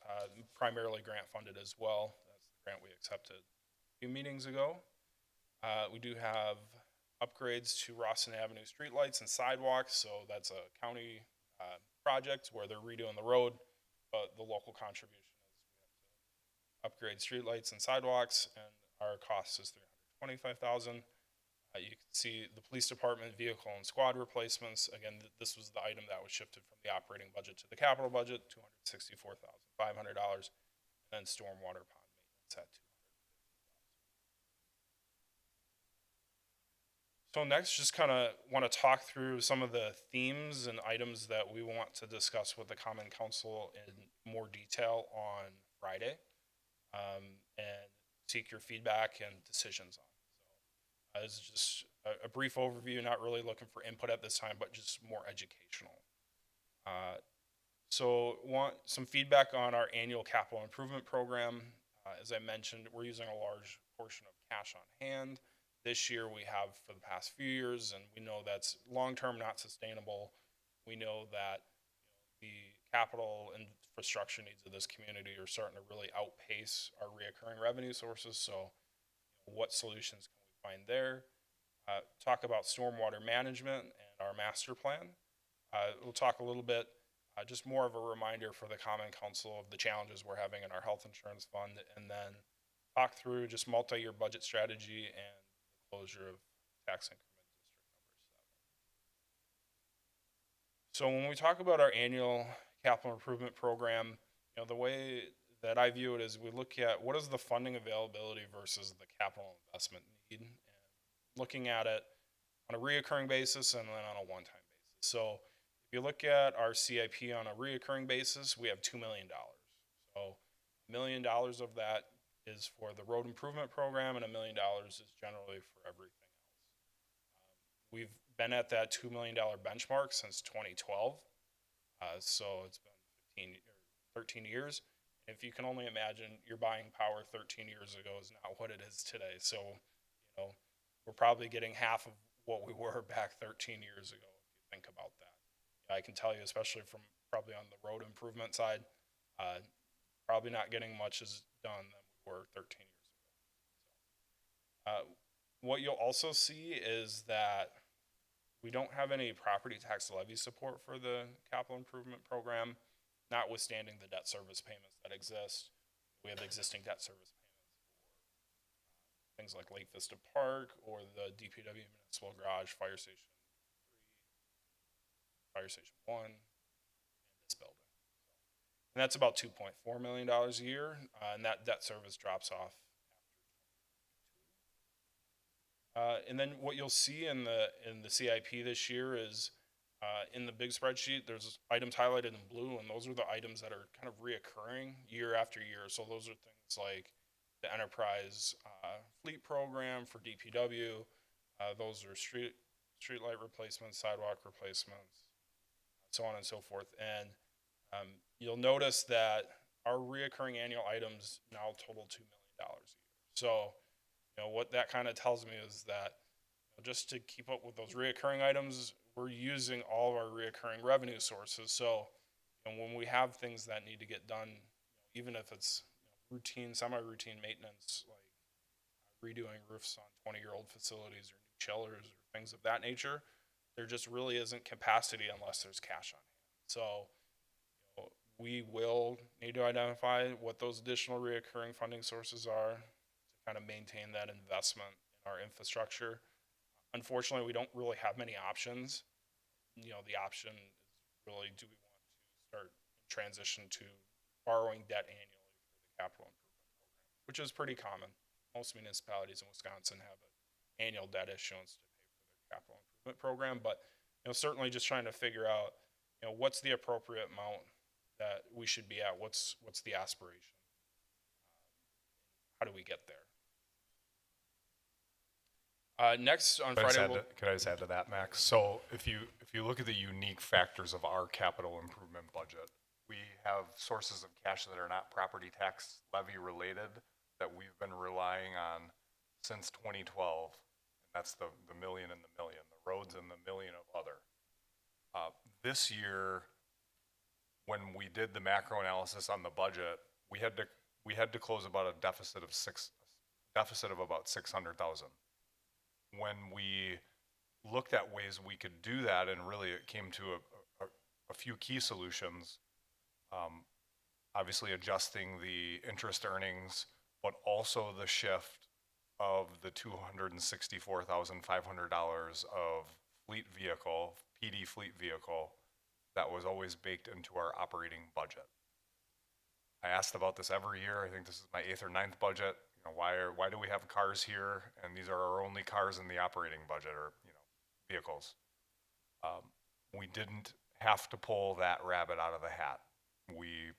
primarily grant funded as well. That's the grant we accepted a few meetings ago. We do have upgrades to Rawson Avenue streetlights and sidewalks. So that's a county project where they're redoing the road, but the local contribution is we have to upgrade streetlights and sidewalks, and our cost is $325,000. You can see the police department vehicle and squad replacements. Again, this was the item that was shifted from the operating budget to the capital budget, $264,500, and then stormwater pond maintenance at $250,000. So next, just kind of want to talk through some of the themes and items that we want to discuss with the Common Council in more detail on Friday, and seek your feedback and decisions on. This is just a brief overview, not really looking for input at this time, but just more educational. So want some feedback on our annual capital improvement program. As I mentioned, we're using a large portion of cash on hand. This year we have for the past few years, and we know that's long-term not sustainable. We know that the capital infrastructure needs of this community are starting to really outpace our reoccurring revenue sources. So what solutions can we find there? Talk about stormwater management and our master plan. We'll talk a little bit, just more of a reminder for the Common Council of the challenges we're having in our health insurance fund, and then talk through just multi-year budget strategy and the closure of tax increment district number 7. So when we talk about our annual capital improvement program, you know, the way that I view it is we look at what is the funding availability versus the capital investment need, and looking at it on a reoccurring basis and then on a one-time basis. So if you look at our CIP on a reoccurring basis, we have $2 million. So $1 million of that is for the road improvement program, and $1 million is generally for everything else. We've been at that $2 million benchmark since 2012, so it's been 13 years. If you can only imagine, your buying power 13 years ago is not what it is today. So, you know, we're probably getting half of what we were back 13 years ago, if you think about that. I can tell you, especially from probably on the road improvement side, probably not getting much as done than we were 13 years ago. What you'll also see is that we don't have any property tax levy support for the capital improvement program, notwithstanding the debt service payments that exist. We have existing debt service payments for things like Lake Vista Park or the DPW Municipal Garage, Fire Station 3, Fire Station 1, and this building. And that's about $2.4 million a year, and that debt service drops off after 2022. And then what you'll see in the CIP this year is in the big spreadsheet, there's items highlighted in blue, and those are the items that are kind of reoccurring year after year. So those are things like the enterprise fleet program for DPW. Those are street light replacements, sidewalk replacements, so on and so forth. And you'll notice that our reoccurring annual items now total $2 million a year. So, you know, what that kind of tells me is that, you know, just to keep up with those reoccurring items, we're using all of our reoccurring revenue sources. So, and when we have things that need to get done, you know, even if it's, you know, routine, semi-routine maintenance, like redoing roofs on 20-year-old facilities or new chillers or things of that nature, there just really isn't capacity unless there's cash on hand. So, you know, we will need to identify what those additional reoccurring funding sources are to kind of maintain that investment in our infrastructure. Unfortunately, we don't really have many options. You know, the option is really, do we want to start transition to borrowing debt annually for the capital improvement program, which is pretty common. Most municipalities in Wisconsin have an annual debt issuance to pay for their capital improvement program, but, you know, certainly just trying to figure out, you know, what's the appropriate amount that we should be at? What's the aspiration? How do we get there? Next on Friday, Could I just add to that, Max? So if you look at the unique factors of our capital improvement budget, we have sources of cash that are not property tax levy related that we've been relying on since 2012. And that's the million and the million, the roads and the million of other. This year, when we did the macro analysis on the budget, we had to close about a deficit of about 600,000. When we looked at ways we could do that, and really it came to a few key solutions, obviously adjusting the interest earnings, but also the shift of the $264,500 of fleet vehicle, PD fleet vehicle, that was always baked into our operating budget. I asked about this every year. I think this is my 8th or 9th budget. You know, why do we have cars here? And these are our only cars in the operating budget, or, you know, vehicles. We didn't have to pull that rabbit out of the hat. We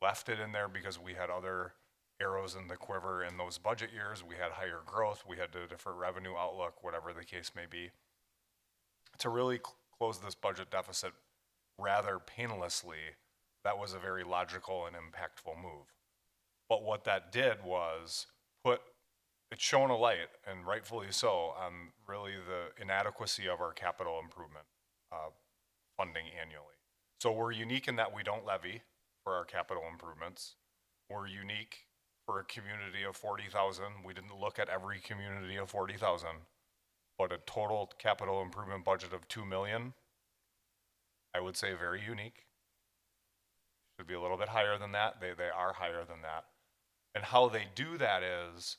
left it in there because we had other arrows in the quiver in those budget years. We had higher growth. We had a different revenue outlook, whatever the case may be. To really close this budget deficit rather painlessly, that was a very logical and impactful move. But what that did was it shone a light, and rightfully so, on really the inadequacy of our capital improvement funding annually. So we're unique in that we don't levy for our capital improvements. We're unique for a community of 40,000. We didn't look at every community of 40,000, but a total capital improvement budget of 2 million, I would say very unique. Should be a little bit higher than that. They are higher than that. And how they do that is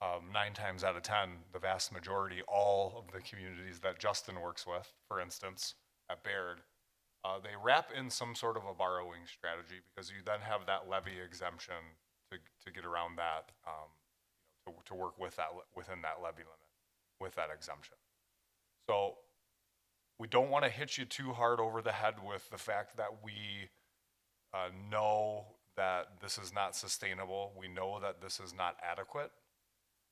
9 times out of 10, the vast majority, all of the communities that Justin works with, for instance, at Baird, they wrap in some sort of a borrowing strategy, because you then have that levy exemption to get around that, to work with that within that levy limit with that exemption. So we don't want to hit you too hard over the head with the fact that we know that this is not sustainable. We know that this is not adequate.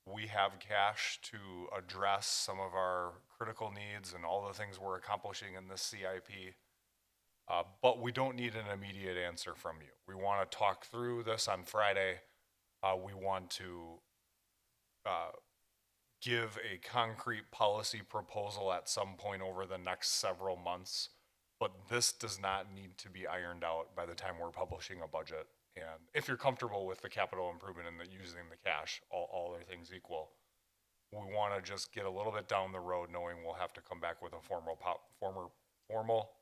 We have cash to address some of our critical needs and all the things we're accomplishing in this CIP. But we don't need an immediate answer from you. We want to talk through this on Friday. We want to give a concrete policy proposal at some point over the next several months. But this does not need to be ironed out by the time we're publishing a budget. And if you're comfortable with the capital improvement and using the cash, all other things equal, we want to just get a little bit down the road knowing we'll have to come back with a formal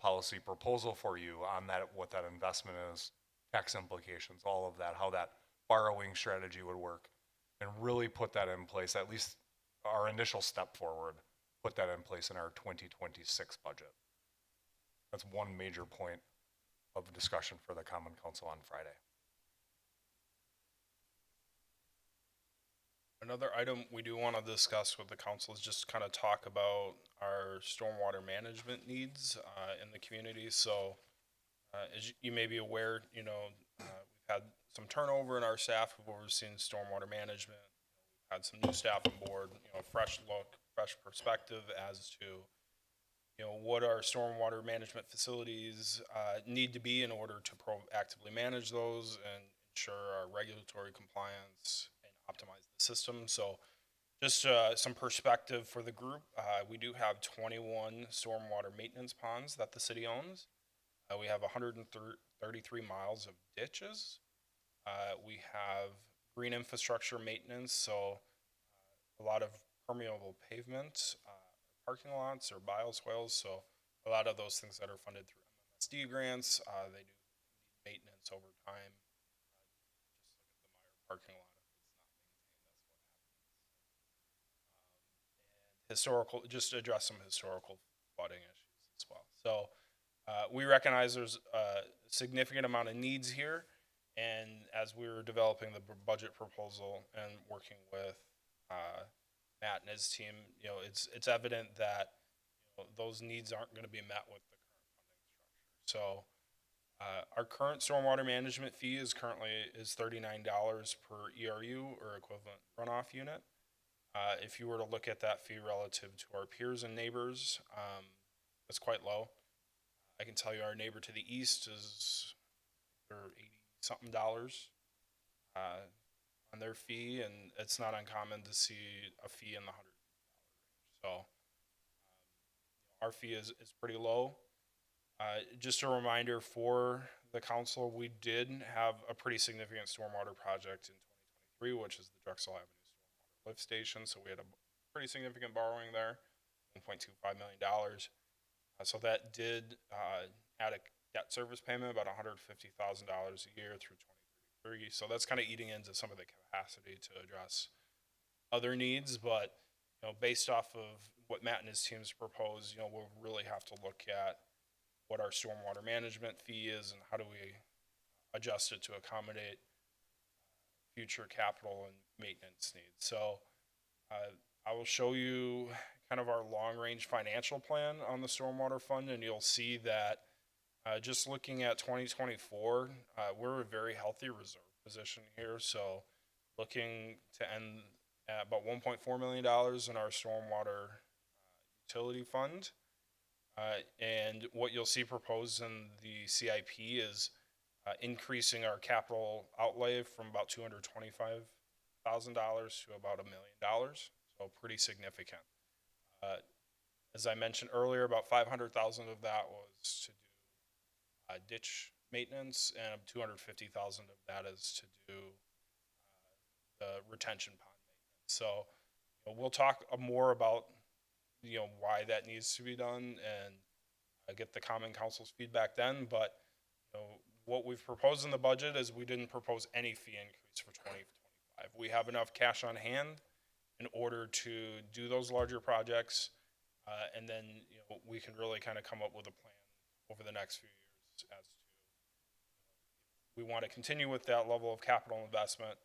policy proposal for you on that, what that investment is, tax implications, all of that, how that borrowing strategy would work, and really put that in place, at least our initial step forward, put that in place in our 2026 budget. That's one major point of discussion for the Common Council on Friday. Another item we do want to discuss with the council is just kind of talk about our stormwater management needs in the community. So as you may be aware, we've had some turnover in our staff who've overseen stormwater management. We've had some new staff on board, fresh look, fresh perspective as to what our stormwater management facilities need to be in order to proactively manage those and ensure our regulatory compliance and optimize the system. So just some perspective for the group. We do have 21 stormwater maintenance ponds that the city owns. We have 133 miles of ditches. We have green infrastructure maintenance, so a lot of permeable pavement, parking lots or bioswales. So a lot of those things that are funded through MMSD grants, they do need maintenance over time. Just look at the Meyer parking lot. If it's not maintained, that's what happens. And just to address some historical flooding issues as well. So we recognize there's a significant amount of needs here. And as we were developing the budget proposal and working with Matt and his team, it's evident that those needs aren't going to be met with the current funding structure. So our current stormwater management fee is $39 per ERU or equivalent runoff unit. If you were to look at that fee relative to our peers and neighbors, it's quite low. I can tell you our neighbor to the east is for $80-something on their fee, and it's not uncommon to see a fee in the $100 range. So our fee is pretty low. Just a reminder for the council, we did have a pretty significant stormwater project in 2023, which is the Drexel Avenue Stormwater Lift Station. So we had a pretty significant borrowing there, $1.25 million. So that did add a debt service payment, about $150,000 a year through 2033. So that's kind of eating into some of the capacity to address other needs. But based off of what Matt and his teams propose, we'll really have to look at what our stormwater management fee is and how do we adjust it to accommodate future capital and maintenance needs. So I will show you kind of our long-range financial plan on the stormwater fund, and you'll see that just looking at 2024, we're a very healthy reserve position here. So looking to end at about $1.4 million in our stormwater utility fund. And what you'll see proposed in the CIP is increasing our capital outlay from about $225,000 to about $1 million. So pretty significant. As I mentioned earlier, about $500,000 of that was to do ditch maintenance, and $250,000 of that is to do the retention pond maintenance. So we'll talk more about why that needs to be done and get the Common Council's feedback then. But what we've proposed in the budget is we didn't propose any fee increase for 2025. We have enough cash on hand in order to do those larger projects, and then we can really kind of come up with a plan over the next few years as to we want to continue with that level of capital investment.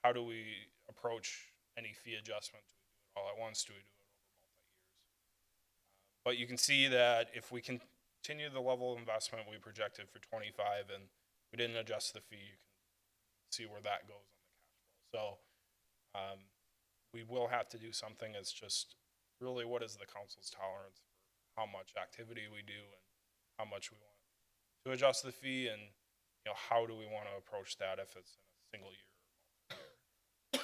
How do we approach any fee adjustment? Do we do it all at once? Do we do it over multi-years? But you can see that if we continue the level of investment we projected for 25 and we didn't adjust the fee. You can see where that goes on the cash flow. So we will have to do something. It's just really what is the council's tolerance for how much activity we do and how much we want to adjust the fee, and how do we want to approach that if it's in a single year.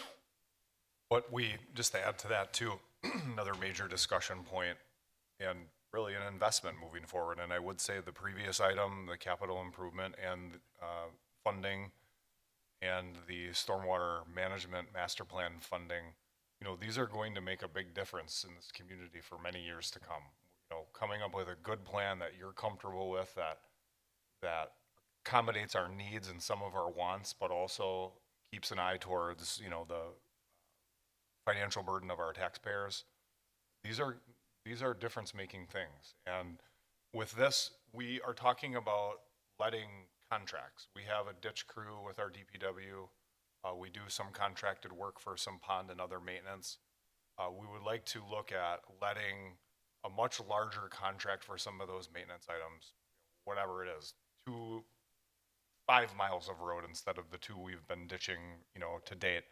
What we, just to add to that too, another major discussion point and really an investment moving forward. And I would say the previous item, the capital improvement and funding and the stormwater management master plan funding, these are going to make a big difference in this community for many years to come. Coming up with a good plan that you're comfortable with, that accommodates our needs and some of our wants, but also keeps an eye towards, the financial burden of our taxpayers. These are difference-making things. And with this, we are talking about letting contracts. We have a ditch crew with our DPW. We do some contracted work for some pond and other maintenance. We would like to look at letting a much larger contract for some of those maintenance items, whatever it is, 5 miles of road instead of the 2 we've been ditching, to date.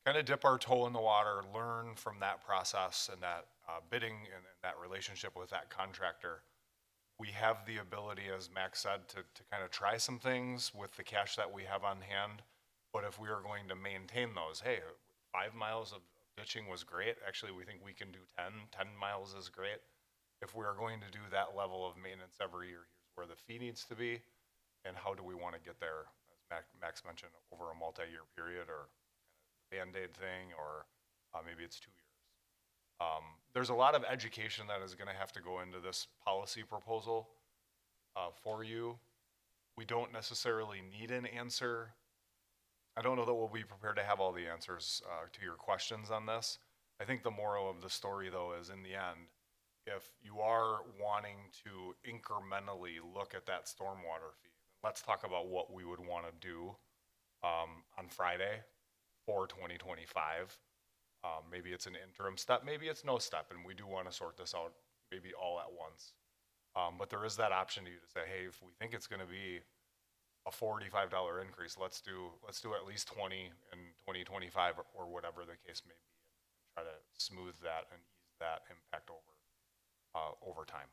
Kind of dip our toe in the water, learn from that process and that bidding and that relationship with that contractor. We have the ability, as Max said, to kind of try some things with the cash that we have on hand. But if we are going to maintain those, hey, 5 miles of ditching was great. Actually, we think we can do 10 miles is great. If we are going to do that level of maintenance every year, here's where the fee needs to be, and how do we want to get there, as Max mentioned, over a multi-year period, or Band-Aid thing, or maybe it's 2 years. There's a lot of education that is going to have to go into this policy proposal for you. We don't necessarily need an answer. I don't know that we'll be prepared to have all the answers to your questions on this. I think the moral of the story, though, is in the end, if you are wanting to incrementally look at that stormwater fee, let's talk about what we would want to do on Friday for 2025. Maybe it's an interim step, maybe it's no step, and we do want to sort this out maybe all at once. But there is that option to you to say, hey, if we think it's going to be a $45 increase, let's do at least 20 in 2025 or whatever the case may be, and try to smooth that and ease that impact over time.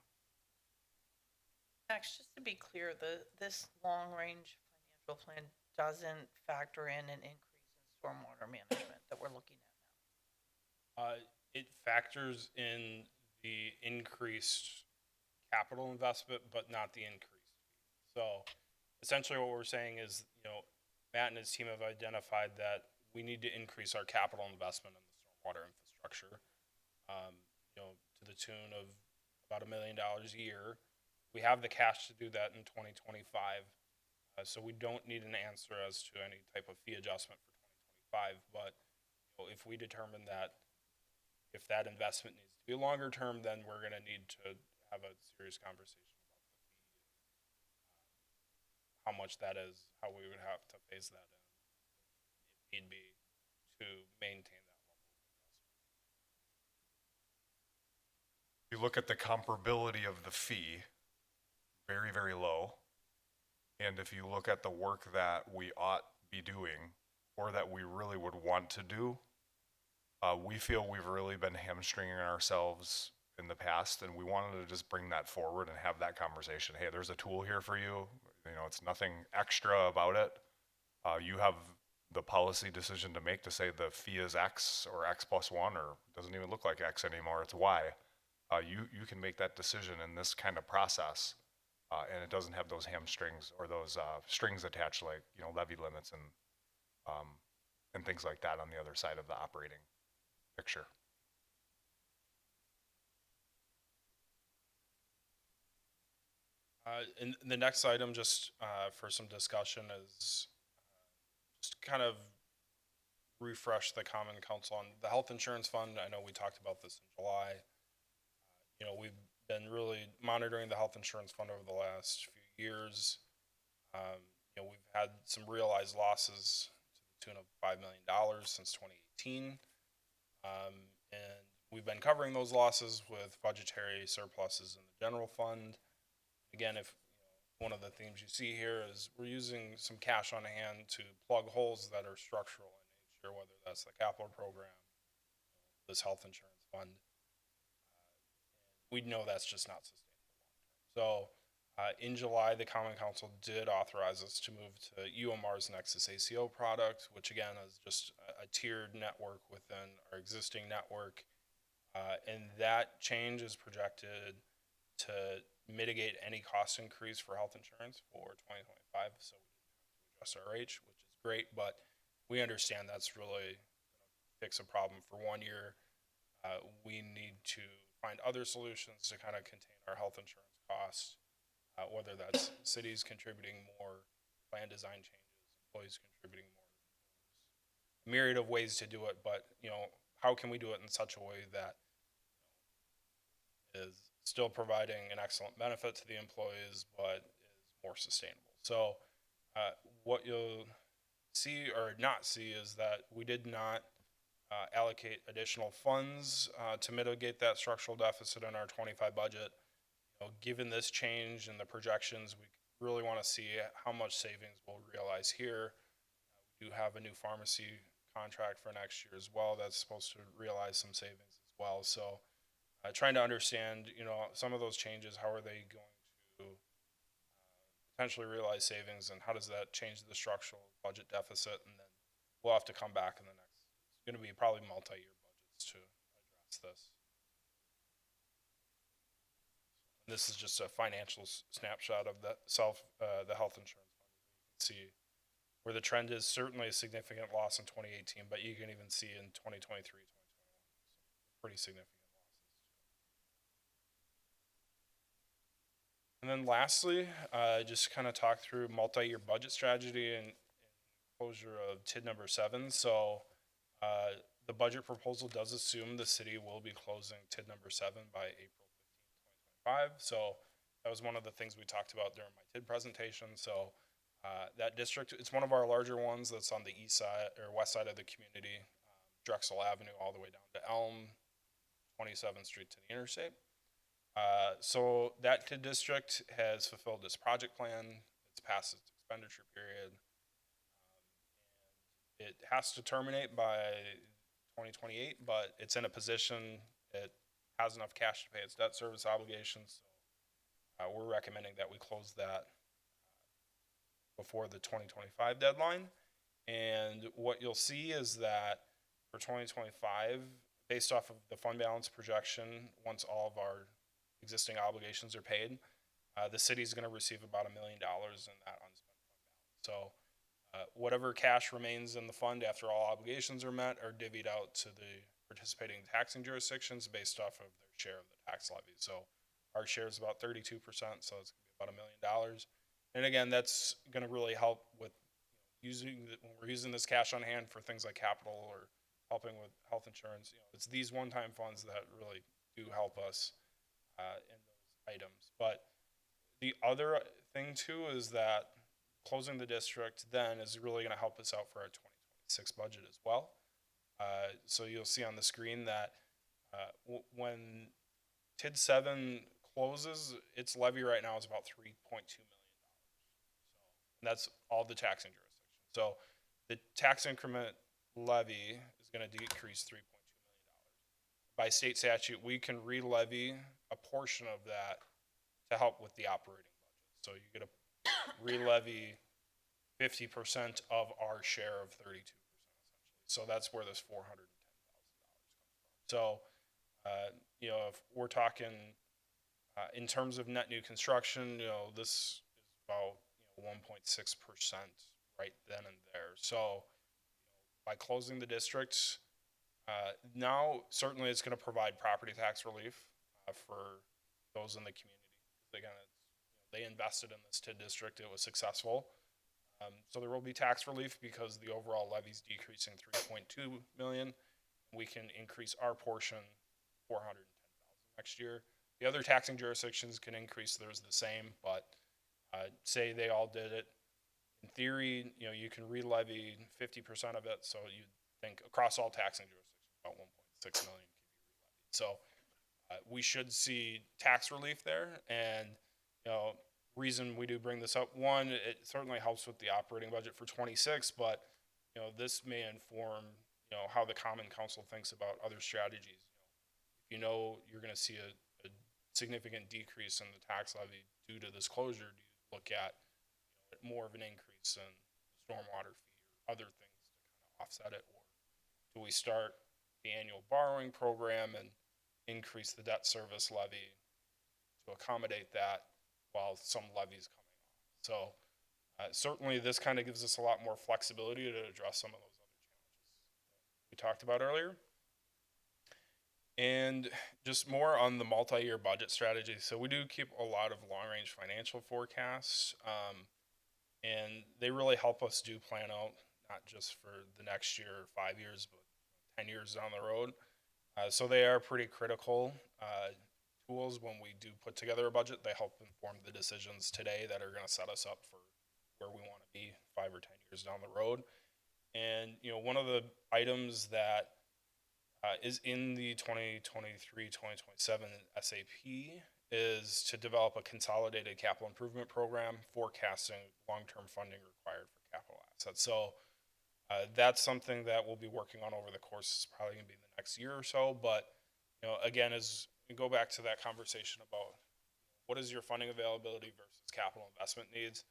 Max, just to be clear, this long-range financial plan doesn't factor in an increase in stormwater management that we're looking at now. It factors in the increased capital investment, but not the increased fee. So essentially what we're saying is, Matt and his team have identified that we need to increase our capital investment in the stormwater infrastructure, to the tune of about $1 million a year. We have the cash to do that in 2025, so we don't need an answer as to any type of fee adjustment for 2025. But if we determine that if that investment needs to be longer term, then we're going to need to have a serious conversation about the fee, how much that is, how we would have to phase that in, if need be, to maintain that level of investment. You look at the comparability of the fee, very, very low. And if you look at the work that we ought be doing, or that we really would want to do, we feel we've really been hamstringing ourselves in the past, and we wanted to just bring that forward and have that conversation. Hey, there's a tool here for you. It's nothing extra about it. You have the policy decision to make to say the fee is X or X plus 1, or doesn't even look like X anymore, it's Y. You can make that decision in this kind of process, and it doesn't have those hamstrings or those strings attached, like levy limits and things like that on the other side of the operating picture. And the next item, just for some discussion, is just kind of refresh the common council on the health insurance fund. I know we talked about this in July. We've been really monitoring the health insurance fund over the last few years. We've had some realized losses to the tune of $5 million since 2018. And we've been covering those losses with budgetary surpluses in the general fund. Again, if one of the themes you see here is we're using some cash on hand to plug holes that are structural in nature, whether that's the capital program, this health insurance fund. We know that's just not sustainable long term. So in July, the Common Council did authorize us to move to UMR's Nexus ACO product, which again is just a tiered network within our existing network. And that change is projected to mitigate any cost increase for health insurance for 2025. So we didn't have to adjust our rates, which is great, but we understand that's really fix a problem for 1 year. We need to find other solutions to kind of contain our health insurance costs, whether that's cities contributing more, plan design changes, employees contributing more. A myriad of ways to do it, but how can we do it in such a way that is still providing an excellent benefit to the employees, but is more sustainable? So what you'll see or not see is that we did not allocate additional funds to mitigate that structural deficit in our 25 budget. Given this change in the projections, we really want to see how much savings we'll realize here. We do have a new pharmacy contract for next year as well that's supposed to realize some savings as well. So trying to understand, some of those changes, how are they going to potentially realize savings, and how does that change the structural budget deficit? And then we'll have to come back in the next, it's going to be probably multi-year budgets to address this. This is just a financial snapshot of the health insurance fund. You can see where the trend is certainly a significant loss in 2018, but you can even see in 2023, 2021, some pretty significant losses. And then lastly, just kind of talk through multi-year budget strategy and closure of TID number 7. So the budget proposal does assume the city will be closing TID number 7 by April 15, 2025. So that was one of the things we talked about during my TID presentation. So that district, it's one of our larger ones that's on the east side or west side of the community, Drexel Avenue all the way down to Elm, 27th Street to the interstate. So that TID district has fulfilled its project plan. It's passed its expenditure period. It has to terminate by 2028, but it's in a position, it has enough cash to pay its debt service obligations. So we're recommending that we close that before the 2025 deadline. And what you'll see is that for 2025, based off of the fund balance projection, once all of our existing obligations are paid, the city is going to receive about $1 million in that unspent fund balance. So whatever cash remains in the fund after all obligations are met are divvied out to the participating taxing jurisdictions based off of their share of the tax levy. So our share is about 32%, so it's going to be about $1 million. And again, that's going to really help with when we're using this cash on hand for things like capital or helping with health insurance. It's these one-time funds that really do help us in those items. But the other thing too is that closing the district then is really going to help us out for our 2026 budget as well. So you'll see on the screen that when TID 7 closes, its levy right now is about $3.2 million. And that's all the taxing jurisdictions. So the tax increment levy is going to decrease $3.2 million. By state statute, we can re-levy a portion of that to help with the operating budget. So you get a re-levy 50% of our share of 32%, essentially. So that's where this $410,000 comes from. So, if we're talking in terms of net new construction, this is about 1.6% right then and there. So by closing the districts, now certainly it's going to provide property tax relief for those in the community. Again, they invested in this TID district. It was successful. So there will be tax relief because the overall levy is decreasing $3.2 million. We can increase our portion $410,000 next year. The other taxing jurisdictions can increase theirs the same, but say they all did it. In theory, you can re-levy 50% of it. So you think across all taxing jurisdictions, about 1.6 million can be re-levied. So we should see tax relief there, and reason we do bring this up, one, it certainly helps with the operating budget for 26, but, this may inform, how the Common Council thinks about other strategies. If you're going to see a significant decrease in the tax levy due to this closure, do you look at more of an increase in the stormwater fee or other things to kind of offset it? Or do we start the annual borrowing program and increase the debt service levy to accommodate that while some levies coming off? So certainly this kind of gives us a lot more flexibility to address some of those other challenges we talked about earlier. And just more on the multi-year budget strategy. So we do keep a lot of long-range financial forecasts, and they really help us do plan out, not just for the next year or 5 years, but 10 years down the road. So they are pretty critical tools when we do put together a budget. They help inform the decisions today that are going to set us up for where we want to be 5 or 10 years down the road. And, one of the items that is in the 2023-2027 SAP is to develop a consolidated capital improvement program forecasting long-term funding required for capital assets. So that's something that we'll be working on over the course. It's probably going to be the next year or so. But, again, as we go back to that conversation about what is your funding availability versus capital investment needs,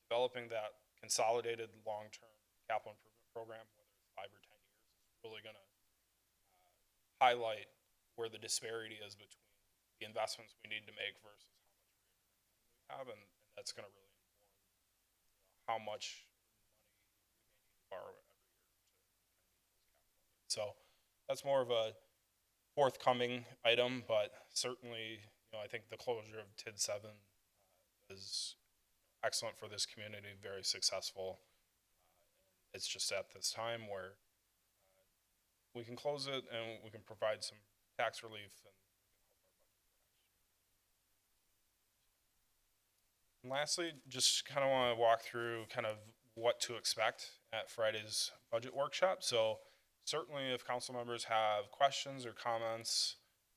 developing that consolidated long-term capital improvement program, whether it's 5 or 10 years, is really going to highlight where the disparity is between the investments we need to make versus how much we have, and that's going to really inform how much money we may need to borrow every year to meet those capital needs. So that's more of a forthcoming item, but certainly, I think the closure of TID 7 is excellent for this community, very successful. It's just at this time where we can close it and we can provide some tax relief and we can help our budget for next year. And lastly, just kind of want to walk through kind of what to expect at Friday's budget workshop. So certainly if council members have questions or comments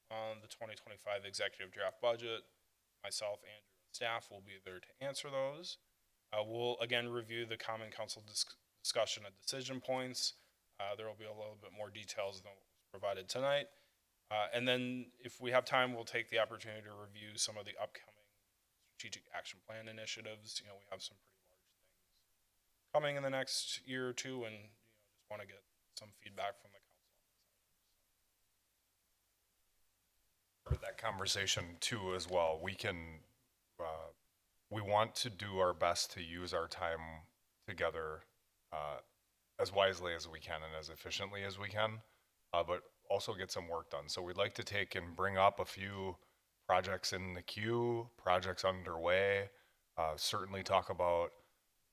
on the 2025 executive draft budget, myself, Andrew, and staff will be there to answer those. We'll again review the Common Council discussion and decision points. There will be a little bit more details than what was provided tonight. And then if we have time, we'll take the opportunity to review some of the upcoming strategic action plan initiatives. We have some pretty large things coming in the next year or two, and just want to get some feedback from the council. For that conversation too as well, we want to do our best to use our time together as wisely as we can and as efficiently as we can, but also get some work done. So we'd like to take and bring up a few projects in the queue, projects underway, certainly talk about,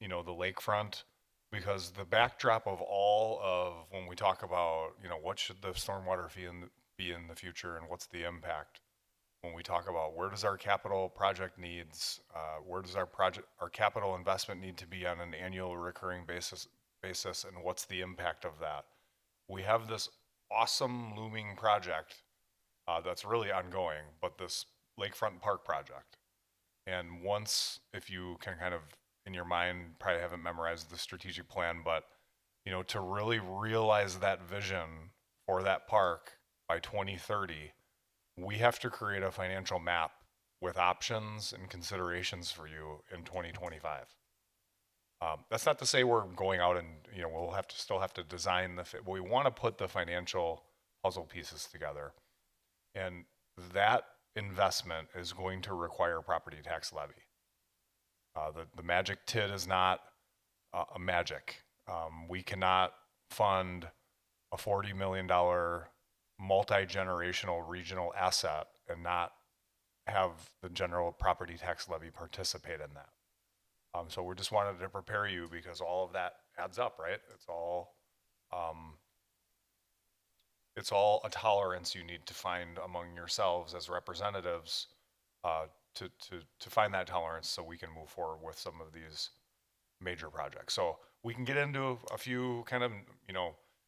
the lakefront, because the backdrop of all of when we talk about, what should the stormwater fee be in the future and what's the impact, when we talk about where does our capital project needs, where does our capital investment need to be on an annual recurring basis, and what's the impact of that. We have this awesome looming project that's really ongoing, but this Lakefront Park project. And once, if you can kind of, in your mind, probably haven't memorized the strategic plan, but, to really realize that vision for that park by 2030, we have to create a financial map with options and considerations for you in 2025. That's not to say we're going out and, we'll still have to design but we want to put the financial puzzle pieces together. And that investment is going to require property tax levy. The magic TID is not a magic. We cannot fund a $40 million multi-generational regional asset and not have the general property tax levy participate in that. So we just wanted to prepare you because all of that adds up, right? It's all a tolerance you need to find among yourselves as representatives to find that tolerance so we can move forward with some of these major projects. So we can get into a few kind of,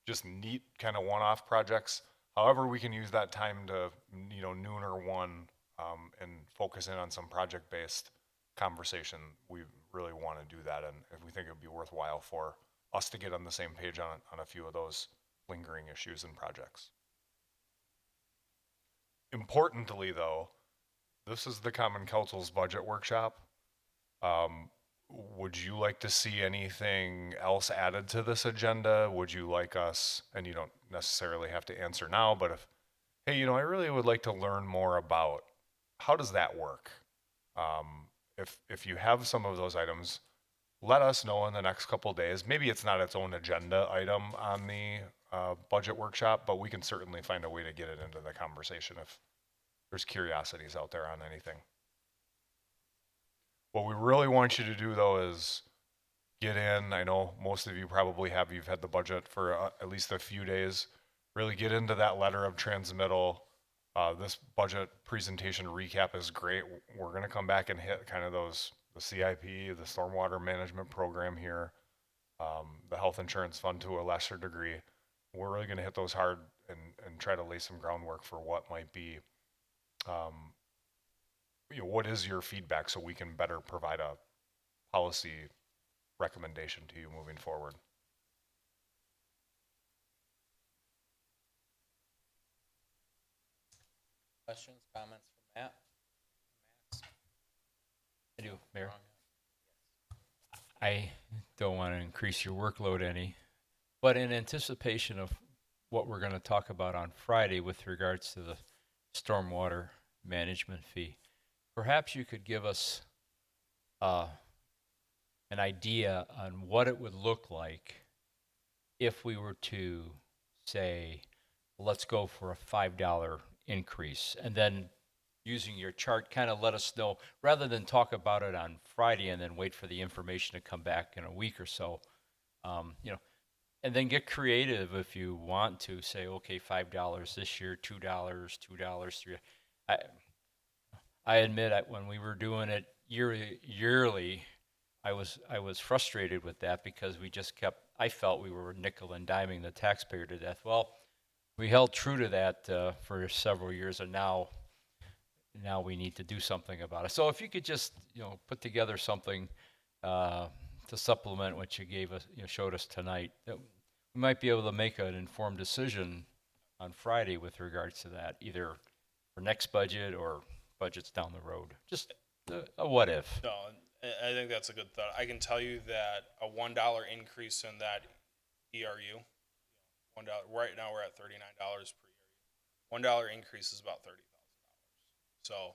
just neat kind of one-off projects. However, we can use that time to, noon or one and focus in on some project-based conversation, we really want to do that, and if we think it would be worthwhile for us to get on the same page on a few of those lingering issues and projects. Importantly, though, this is the Common Council's budget workshop. Would you like to see anything else added to this agenda? Would you like us, and you don't necessarily have to answer now, but if, hey, I really would like to learn more about, how does that work? If you have some of those items, let us know in the next couple of days. Maybe it's not its own agenda item on the budget workshop, but we can certainly find a way to get it into the conversation if there's curiosities out there on anything. What we really want you to do, though, is get in. I know most of you probably have. You've had the budget for at least a few days. Really get into that letter of transmittal. This budget presentation recap is great. We're going to come back and hit kind of those, the CIP, the stormwater management program here, the health insurance fund to a lesser degree. We're really going to hit those hard and try to lay some groundwork for what might be, what is your feedback so we can better provide a policy recommendation to you moving forward. Questions, comments from Matt? I do, Mayor. I don't want to increase your workload any, but in anticipation of what we're going to talk about on Friday with regards to the stormwater management fee, perhaps you could give us an idea on what it would look like if we were to say, let's go for a $5 increase, and then using your chart, kind of let us know, rather than talk about it on Friday and then wait for the information to come back in a week or so, and then get creative if you want to say, okay, $5 this year, $2, $3. I admit when we were doing it yearly, I was frustrated with that because I felt we were nickel and diming the taxpayer to death. Well, we held true to that for several years, and now we need to do something about it. So if you could just put together something to supplement what you gave us, showed us tonight, that we might be able to make an informed decision on Friday with regards to that, either for next budget or budgets down the road. Just a what if. No, I think that's a good thought. I can tell you that a $1 increase in that ERU, $1, right now we're at $39 per ERU. $1 increase is about $30,000. So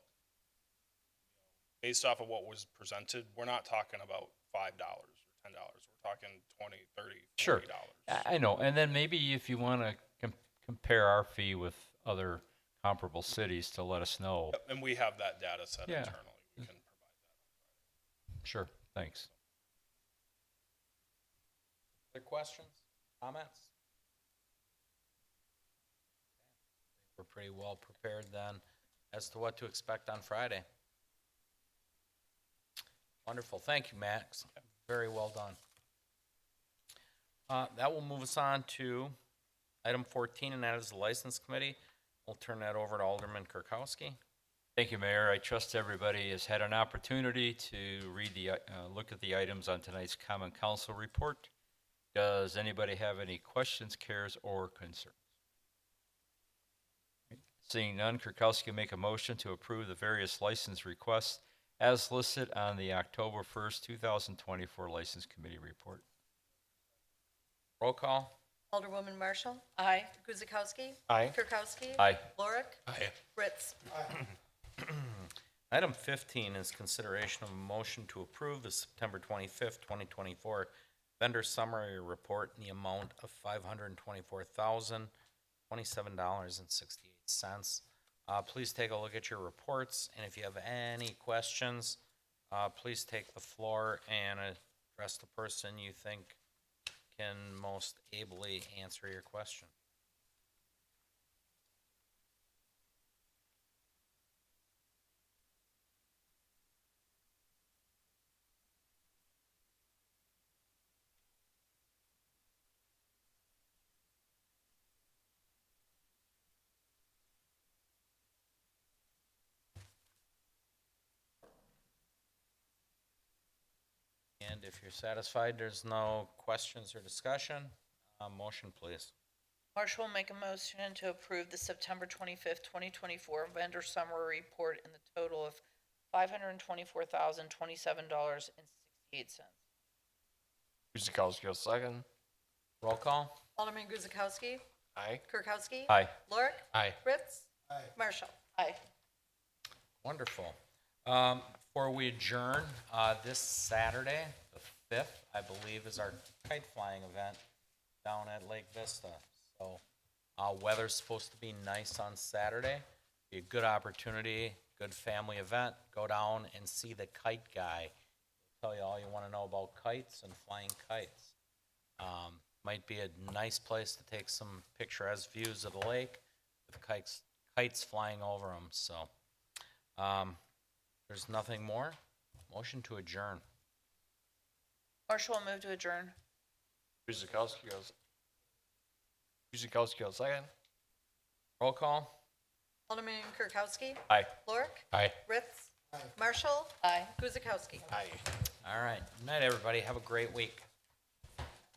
based off of what was presented, we're not talking about $5 or $10. We're talking $20, $30, $40. Sure. I know. And then maybe if you want to compare our fee with other comparable cities, to let us know. Yep, and we have that data set Yeah. internally. We can provide that. Sure. Thanks. Other questions, comments? We're pretty well prepared then as to what to expect on Friday. Wonderful. Thank you, Max. Very well done. That will move us on to item 14, and that is the License Committee. We'll turn that over to Alderman Kirkowski. Thank you, Mayor. I trust everybody has had an opportunity to read look at the items on tonight's Common Council report. Does anybody have any questions, cares, or concerns? Seeing none, Kirkowski will make a motion to approve the various license requests as listed on the October 1st, 2024 License Committee report. Roll call. Alderwoman Marshall? Aye. Guzekowski? Aye. Kirkowski? Aye. Lorick? Aye. Ritz? Item 15 is consideration of a motion to approve the September 25th, 2024 vendor summary report in the amount of $524,027.68. Please take a look at your reports, and if you have any questions, please take the floor and address the person you think can most ably answer your question. And if you're satisfied, there's no questions or discussion, motion please. Marshall will make a motion to approve the September 25th, 2024 vendor summary report in the total of $524,027.68. Guzekowski will second. Roll call? Alderman Guzekowski. Aye. Kirkowski. Aye. Lorik. Aye. Fritz. Marshall. Aye. Wonderful. Before we adjourn, this Saturday, the 5th, I believe, is our kite flying event down at Lake Vista. So, weather's supposed to be nice on Saturday. Be a good opportunity, good family event. Go down and see the kite guy. Tell you all you want to know about kites and flying kites. Might be a nice place to take some picturesque views of the lake with kites flying over them. So, there's nothing more. Motion to adjourn. Marshall will move to adjourn. Guzekowski will second. Roll call? Alderman Kirkowski. Aye. Lorik. Aye. Fritz. Marshall. Aye. Guzekowski. Aye. All right. Good night, everybody. Have a great week.